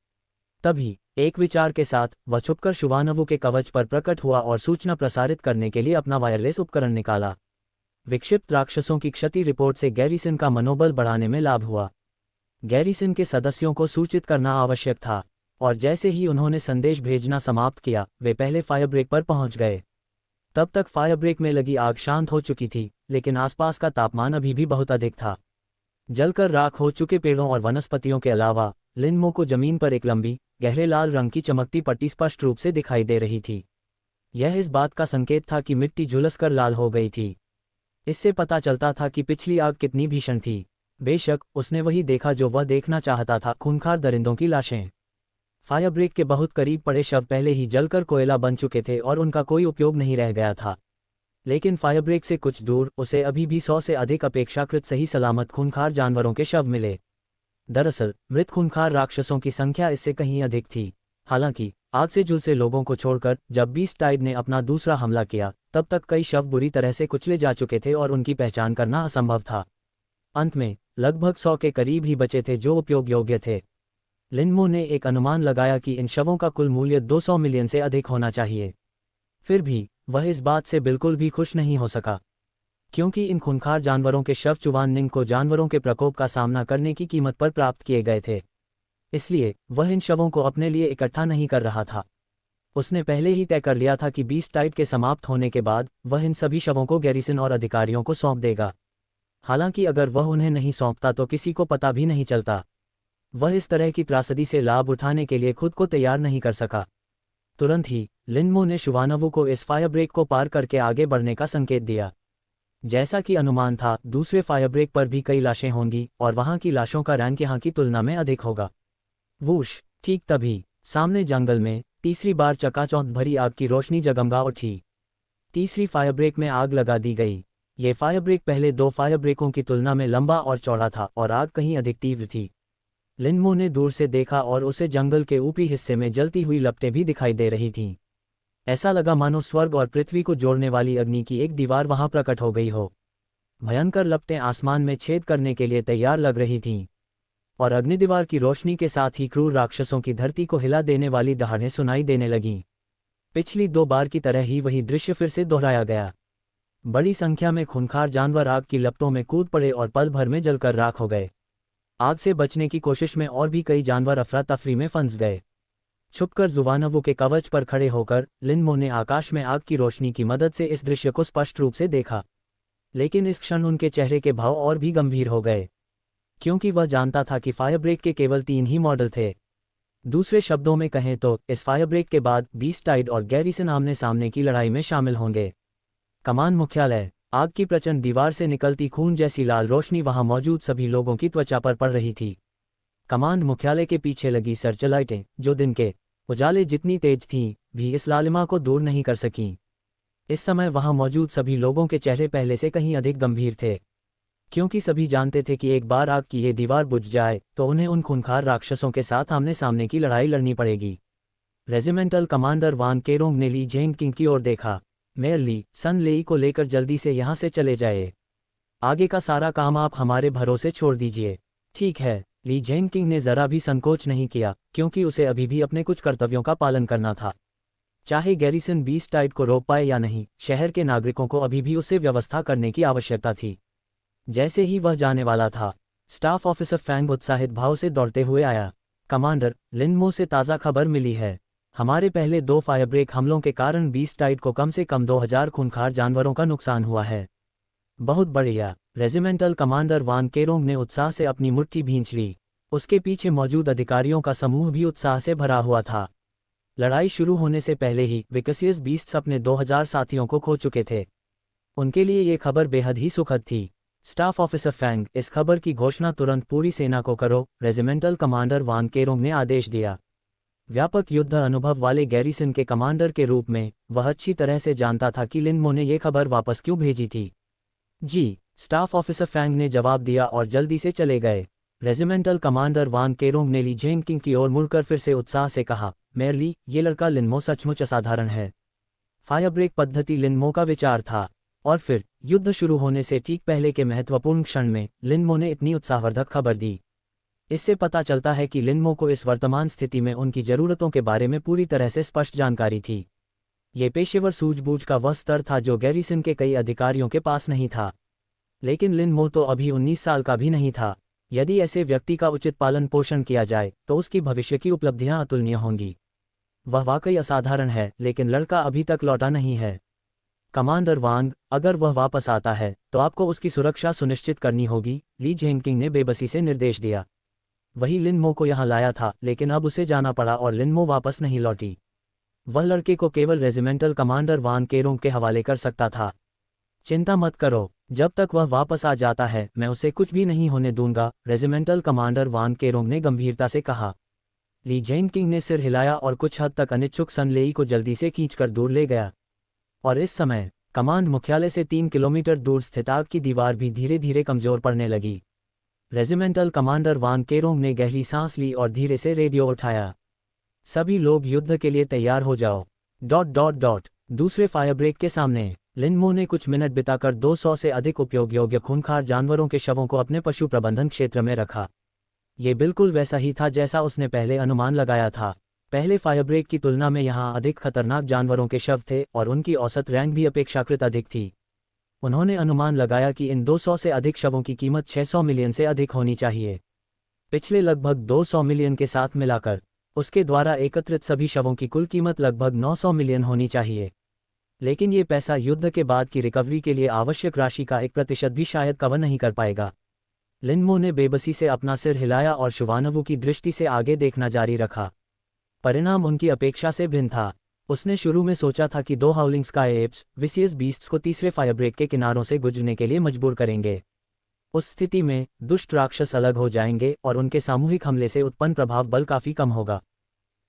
तभी एक विचार के साथ वह छुपकर जुवानवू के कवच पर प्रकट हुआ और सूचना प्रसारित करने के लिए अपना वायरलेस उपकरण निकाला। विक्षिप्त राक्षसों की क्षति रिपोर्ट से गैरिसन का मनोबल बढ़ाने में लाभ हुआ। गैरिसन के सदस्यों को सूचित करना आवश्यक था, और जैसे ही उन्होंने संदेश भेजना समाप्त किया, वे पहले फायर ब्रेक पर पहुंच गए। तब तक फायर ब्रेक में लगी आग शांत हो चुकी थी, लेकिन आसपास का तापमान अभी भी बहुत अधिक था। जलकर राख हो चुके पेड़ों और वनस्पतियों के अलावा लिन मो को जमीन पर एक लंबी, गहरे लाल रंग की चमकती पट्टी स्पष्ट रूप से दिखाई दे रही थी। यह इस बात का संकेत था कि मिट्टी झुलसकर लाल हो गई थी। इससे पता चलता था कि पिछली आग कितनी भीषण थी। बेशक उसने वही देखा जो वह देखना चाहता था, खूंखार दरिंदों की लाशें। फायर ब्रेक के बहुत करीब पड़े शव पहले ही जलकर कोयला बन चुके थे और उनका कोई उपयोग नहीं रह गया था। लेकिन फायर ब्रेक से कुछ दूर उसे अभी भी 100 से अधिक अपेक्षाकृत सही सलामत खूंखार जानवरों के शव मिले। दरअसल मृत खूंखार राक्षसों की संख्या इससे कहीं अधिक थी। हालांकि आग से झुलसे लोगों को छोड़कर जब बीस्ट टाइड ने अपना दूसरा हमला किया, तब तक कई शव बुरी तरह से कुचले जा चुके थे और उनकी पहचान करना असंभव था। अंत में लगभग 100 के करीब ही बचे थे जो उपयोग योग्य थे। लिन मो ने एक अनुमान लगाया कि इन शवों का कुल मूल्य 200 मिलियन से अधिक होना चाहिए। फिर भी वह इस बात से बिल्कुल भी खुश नहीं हो सका, क्योंकि इन खूंखार जानवरों के शव चुवान निंग को जानवरों के प्रकोप का सामना करने की कीमत पर प्राप्त किए गए थे। इसलिए वह इन शवों को अपने लिए इकट्ठा नहीं कर रहा था। उसने पहले ही तय कर लिया था कि बीस्ट टाइड के समाप्त होने के बाद वह इन सभी शवों को गैरिसन और अधिकारियों को सौंप देगा। हालांकि अगर वह उन्हें नहीं सौंपता तो किसी को पता भी नहीं चलता। वह इस तरह की त्रासदी से लाभ उठाने के लिए खुद को तैयार नहीं कर सका। तुरंत ही लिनमो ने शुवानवु को इस फायर ब्रेक को पार करके आगे बढ़ने का संकेत दिया। जैसा कि अनुमान था, दूसरे फायर ब्रेक पर भी कई लाशें होंगी और वहां की लाशों का रैंक यहां की तुलना में अधिक होगा। वूश! ठीक तभी सामने जंगल में तीसरी बार चकाचौंध भरी आग की रोशनी जगमगा उठी। तीसरी फायर ब्रेक में आग लगा दी गई। ये फायर ब्रेक पहले 2 फायर ब्रेकों की तुलना में लंबा और चौड़ा था और आग कहीं अधिक तीव्र थी। लिनमो ने दूर से देखा और उसे जंगल के ऊपरी हिस्से में जलती हुई लपटें भी दिखाई दे रही थीं। ऐसा लगा मानो स्वर्ग और पृथ्वी को जोड़ने वाली अग्नि की एक दीवार वहां प्रकट हो गई हो। भयंकर लपटें आसमान में छेद करने के लिए तैयार लग रही थीं और अग्निदीवार की रोशनी के साथ ही क्रूर राक्षसों की धरती को हिला देने वाली दहाड़ें सुनाई देने लगीं। पिछली 2 बार की तरह ही वही दृश्य फिर से दोहराया गया। बड़ी संख्या में खूंखार जानवर आग की लपटों में कूद पड़े और पल भर में जलकर राख हो गए। आग से बचने की कोशिश में और भी कई जानवर अफरा तफरी में फंस गए। छुपकर जुवानवु के कवच पर खड़े होकर लिनमो ने आकाश में आग की रोशनी की मदद से इस दृश्य को स्पष्ट रूप से देखा। लेकिन इस क्षण उनके चेहरे के भाव और भी गंभीर हो गए, क्योंकि वह जानता था कि फायर ब्रेक के केवल 3 ही मॉडल थे। दूसरे शब्दों में कहें तो इस फायर ब्रेक के बाद बीस्ट टाइड और गैरिसन आमने सामने की लड़ाई में शामिल होंगे। कमान मुख्यालय। आग की प्रचंड दीवार से निकलती खून जैसी लाल रोशनी वहां मौजूद सभी लोगों की त्वचा पर पड़ रही थी। कमांड मुख्यालय के पीछे लगी सर्चलाइटें, जो दिन के उजाले जितनी तेज थीं, भी इस लालिमा को दूर नहीं कर सकीं। इस समय वहां मौजूद सभी लोगों के चेहरे पहले से कहीं अधिक गंभीर थे, क्योंकि सभी जानते थे कि एक बार आग की ये दीवार बुझ जाए तो उन्हें उन खूंखार राक्षसों के साथ आमने सामने की लड़ाई लड़नी पड़ेगी। रेजिमेंटल कमांडर वान केरोंग ने ली जेंगकिंग की ओर देखा। मेयर ली, सन लेई को लेकर जल्दी से यहाँ से चले जाए। आगे का सारा काम आप हमारे भरोसे छोड़ दीजिए। ठीक है। ली जेंगकिंग ने जरा भी संकोच नहीं किया, क्योंकि उसे अभी भी अपने कुछ कर्तव्यों का पालन करना था। चाहे गैरिसन बीस्ट टाइड को रोक पाए या नहीं, शहर के नागरिकों को अभी भी उसे व्यवस्था करने की आवश्यकता थी। जैसे ही वह जाने वाला था, स्टाफ ऑफिसर फैंग उत्साहित भाव से दौड़ते हुए आया। कमांडर, लिनमो से ताज़ा खबर मिली है। हमारे पहले 2 फायर ब्रेक हमलों के कारण बीस्ट टाइड को कम से कम 2000 खूंखार जानवरों का नुकसान हुआ है। बहुत बढ़िया। रेजिमेंटल कमांडर वान केरोंग ने उत्साह से अपनी मुट्ठी भींच ली। उसके पीछे मौजूद अधिकारियों का समूह भी उत्साह से भरा हुआ था। लड़ाई शुरू होने से पहले ही विकसियस बीस्ट्स अपने 2000 साथियों को खो चुके थे। उनके लिए ये खबर बेहद ही सुखद थी। स्टाफ ऑफिसर फैंग, इस खबर की घोषणा तुरंत पूरी सेना को करो, रेजिमेंटल कमांडर वान केरोंग ने आदेश दिया। व्यापक युद्ध अनुभव वाले गैरिसन के कमांडर के रूप में वह अच्छी तरह से जानता था कि लिनमो ने ये खबर वापस क्यों भेजी थी। जी, स्टाफ ऑफिसर फैंग ने जवाब दिया और जल्दी से चले गए। रेजिमेंटल कमांडर वान केरोंग ने ली जेंगकिंग की ओर मुड़कर फिर से उत्साह से कहा, मेयर ली, ये लड़का लिनमो सचमुच असाधारण है। फायर ब्रेक पद्धति लिनमो का विचार था, और फिर युद्ध शुरू होने से ठीक पहले के महत्वपूर्ण क्षण में लिनमो ने इतनी उत्साहवर्धक खबर दी। इससे पता चलता है कि लिनमो को इस वर्तमान स्थिति में उनकी ज़रूरतों के बारे में पूरी तरह से स्पष्ट जानकारी थी। ये पेशेवर सूझबूझ का वह स्तर था जो गैरिसन के कई अधिकारियों के पास नहीं था। लेकिन लिनमो तो अभी 19 साल का भी नहीं था। यदि ऐसे व्यक्ति का उचित पालन पोषण किया जाए तो उसकी भविष्य की उपलब्धियां अतुलनीय होंगी। वह वाकई असाधारण है, लेकिन लड़का अभी तक लौटा नहीं है। कमांडर वांग, अगर वह वापस आता है तो आपको उसकी सुरक्षा सुनिश्चित करनी होगी, ली जेंगकिंग ने बेबसी से निर्देश दिया। वही लिनमो को यहाँ लाया था, लेकिन अब उसे जाना पड़ा और लिनमो वापस नहीं लौटी। वह लड़के को केवल रेजिमेंटल कमांडर वान केरोंग के हवाले कर सकता था। चिंता मत करो, जब तक वह वापस आ जाता है मैं उसे कुछ भी नहीं होने दूंगा, रेजिमेंटल कमांडर वान केरोंग ने गंभीरता से कहा। ली जेंगकिंग ने सिर हिलाया और कुछ हद तक अनिच्छुक सन लेई को जल्दी से खींचकर दूर ले गया। और इस समय कमांड मुख्यालय से 3 किलोमीटर दूर स्थित आग की दीवार भी धीरे धीरे कमजोर पड़ने लगी। रेजिमेंटल कमांडर वान केरोंग ने गहरी सांस ली और धीरे से रेडियो उठाया। सभी लोग युद्ध के लिए तैयार हो जाओ। ... दूसरे फायर ब्रेक के सामने लिनमो ने कुछ मिनट बिताकर 200 से अधिक उपयोग योग्य खूंखार जानवरों के शवों को अपने पशु प्रबंधन क्षेत्र में रखा। ये बिल्कुल वैसा ही था जैसा उसने पहले अनुमान लगाया था। पहले फायर ब्रेक की तुलना में यहाँ अधिक खतरनाक जानवरों के शव थे और उनकी औसत रैंक भी अपेक्षाकृत अधिक थी। उन्होंने अनुमान लगाया कि इन 200 से अधिक शवों की कीमत 600 मिलियन से अधिक होनी चाहिए। पिछले लगभग 200 मिलियन के साथ मिलाकर उसके द्वारा एकत्रित सभी शवों की कुल कीमत लगभग 900 मिलियन होनी चाहिए। लेकिन ये पैसा युद्ध के बाद की रिकवरी के लिए आवश्यक राशि का 1% भी शायद कवर नहीं कर पाएगा। लिनमो ने बेबसी से अपना सिर हिलाया और शुवानवु की दृष्टि से आगे देखना जारी रखा। परिणाम उनकी अपेक्षा से भिन्न था। उसने शुरू में सोचा था कि 2 हाउलिंग स्काई एप्स विसियस बीस्ट्स को तीसरे फायर ब्रेक के किनारों से गुजरने के लिए मजबूर करेंगे। उस स्थिति में दुष्ट राक्षस अलग हो जाएंगे और उनके सामूहिक हमले से उत्पन्न प्रभाव बल काफी कम होगा।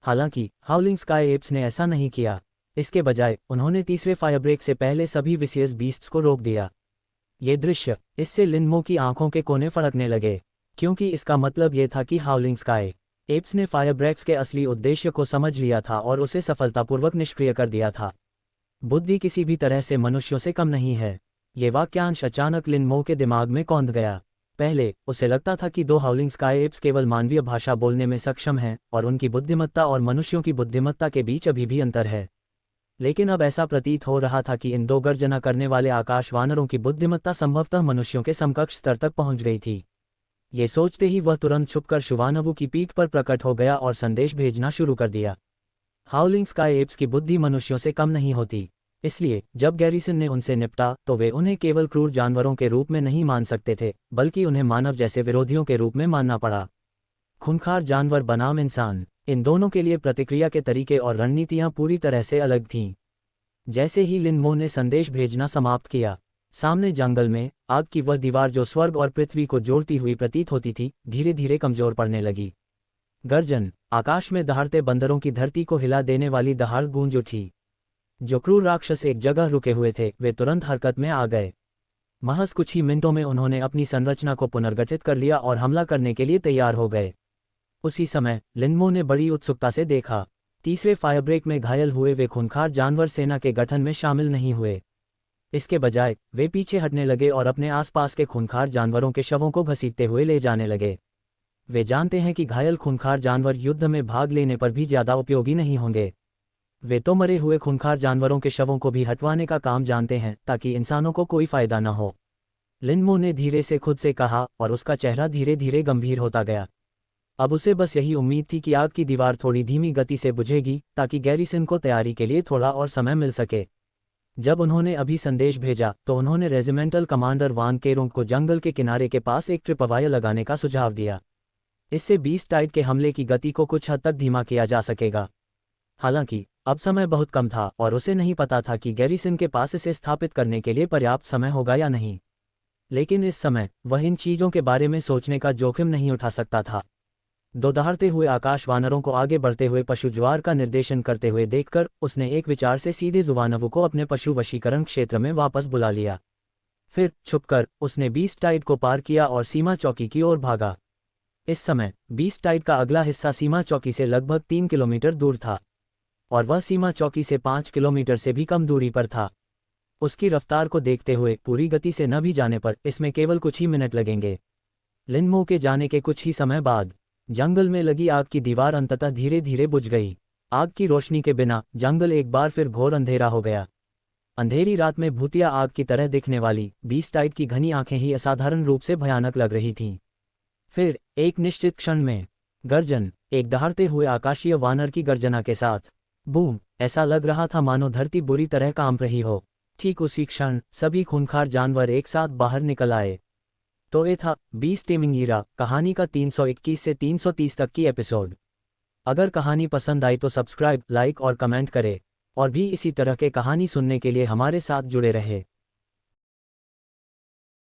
हालांकि हाउलिंग स्काई एप्स ने ऐसा नहीं किया। इसके बजाय उन्होंने तीसरे फायर ब्रेक से पहले सभी विसियस बीस्ट्स को रोक दिया। ये दृश्य, इससे लिनमो की आंखों के कोने फड़कने लगे, क्योंकि इसका मतलब ये था कि हाउलिंग स्काई एप्स ने फायर ब्रेक्स के असली उद्देश्य को समझ लिया था और उसे सफलतापूर्वक निष्क्रिय कर दिया था। बुद्धि किसी भी तरह से मनुष्यों से कम नहीं है। ये वाक्यांश अचानक लिनमो के दिमाग में कौंध गया। पहले उसे लगता था कि 2 हाउलिंग स्काई एप्स केवल मानवीय भाषा बोलने में सक्षम हैं और उनकी बुद्धिमत्ता और मनुष्यों की बुद्धिमत्ता के बीच अभी भी अंतर है। लेकिन अब ऐसा प्रतीत हो रहा था कि इन 2 गर्जना करने वाले आकाश वानरों की बुद्धिमत्ता संभवतः मनुष्यों के समकक्ष स्तर तक पहुंच गई थी। ये सोचते ही वह तुरंत छुपकर शुवानवु की पीठ पर प्रकट हो गया और संदेश भेजना शुरू कर दिया। हाउलिंग स्काई एप्स की बुद्धि मनुष्यों से कम नहीं होती, इसलिए जब गैरिसन ने उनसे निपटा तो वे उन्हें केवल क्रूर जानवरों के रूप में नहीं मान सकते थे, बल्कि उन्हें मानव जैसे विरोधियों के रूप में मानना पड़ा। खूंखार जानवर बनाम इंसान, इन दोनों के लिए प्रतिक्रिया के तरीके और रणनीतियां पूरी तरह से अलग थीं। जैसे ही लिनमो ने संदेश भेजना समाप्त किया, सामने जंगल में आग की वह दीवार जो स्वर्ग और पृथ्वी को जोड़ती हुई प्रतीत होती थी, धीरे धीरे कमजोर पड़ने लगी। गर्जन, आकाश में दहाड़ते बंदरों की धरती को हिला देने वाली दहाड़ गूंज उठी। जो क्रूर राक्षस एक जगह रुके हुए थे, वे तुरंत हरकत में आ गए। महज कुछ ही मिनटों में उन्होंने अपनी संरचना को पुनर्गठित कर लिया और हमला करने के लिए तैयार हो गए। उसी समय लिनमो ने बड़ी उत्सुकता से देखा। तीसरे फायर ब्रेक में घायल हुए वे खूंखार जानवर सेना के गठन में शामिल नहीं हुए। इसके बजाय वे पीछे हटने लगे और अपने आसपास के खूंखार जानवरों के शवों को घसीटते हुए ले जाने लगे। वे जानते हैं कि घायल खूंखार जानवर युद्ध में भाग लेने पर भी ज्यादा उपयोगी नहीं होंगे। वे तो मरे हुए खूंखार जानवरों के शवों को भी हटवाने का काम जानते हैं, ताकि इंसानों को कोई फायदा न हो। लिनमो ने धीरे से खुद से कहा और उसका चेहरा धीरे धीरे गंभीर होता गया। अब उसे बस यही उम्मीद थी कि आग की दीवार थोड़ी धीमी गति से बुझेगी, ताकि गैरिसन को तैयारी के लिए थोड़ा और समय मिल सके। जब उन्होंने अभी संदेश भेजा तो उन्होंने रेजिमेंटल कमांडर वान केरोंग को जंगल के किनारे के पास एक ट्रिपवायर लगाने का सुझाव दिया। इससे बीस्ट टाइड के हमले की गति को कुछ हद तक धीमा किया जा सकेगा। हालांकि अब समय बहुत कम था और उसे नहीं पता था कि गैरिसन के पास इसे स्थापित करने के लिए पर्याप्त समय होगा या नहीं। लेकिन इस समय वह इन चीजों के बारे में सोचने का जोखिम नहीं उठा सकता था। 2 दहाड़ते हुए आकाश वानरों को आगे बढ़ते हुए पशु ज्वार का निर्देशन करते हुए देखकर उसने एक विचार से सीधे जुवानवु को अपने पशु वशीकरण क्षेत्र में वापस बुला लिया। फिर छुपकर उसने बीस्ट टाइड को पार किया और सीमा चौकी की ओर भागा। इस समय बीस्ट टाइड का अगला हिस्सा सीमा चौकी से लगभग 3 किलोमीटर दूर था और वह सीमा चौकी से 5 किलोमीटर से भी कम दूरी पर था। उसकी रफ्तार को देखते हुए पूरी गति से न भी जाने पर इसमें केवल कुछ ही मिनट लगेंगे। लिनमो के जाने के कुछ ही समय बाद जंगल में लगी आग की दीवार अंततः धीरे धीरे बुझ गई। आग की रोशनी के बिना जंगल एक बार फिर घोर अंधेरा हो गया। अंधेरी रात में भूतिया आग की तरह दिखने वाली बीस्ट टाइड की घनी आंखें ही असाधारण रूप से भयानक लग रही थीं। फिर एक निश्चित क्षण में गर्जन, एक दहाड़ते हुए आकाशीय वानर की गर्जना के साथ बूम, ऐसा लग रहा था मानो धरती बुरी तरह कांप रही हो। ठीक उसी क्षण सभी खूंखार जानवर एक साथ बाहर निकल आए। तो ये था बीस्ट टेमिंग ईरा कहानी का 321 से 330 तक की एपिसोड। अगर कहानी पसंद आई तो सब्सक्राइब, लाइक और कमेंट करें और भी इसी तरह के कहानी सुनने के लिए हमारे साथ जुड़े रहे।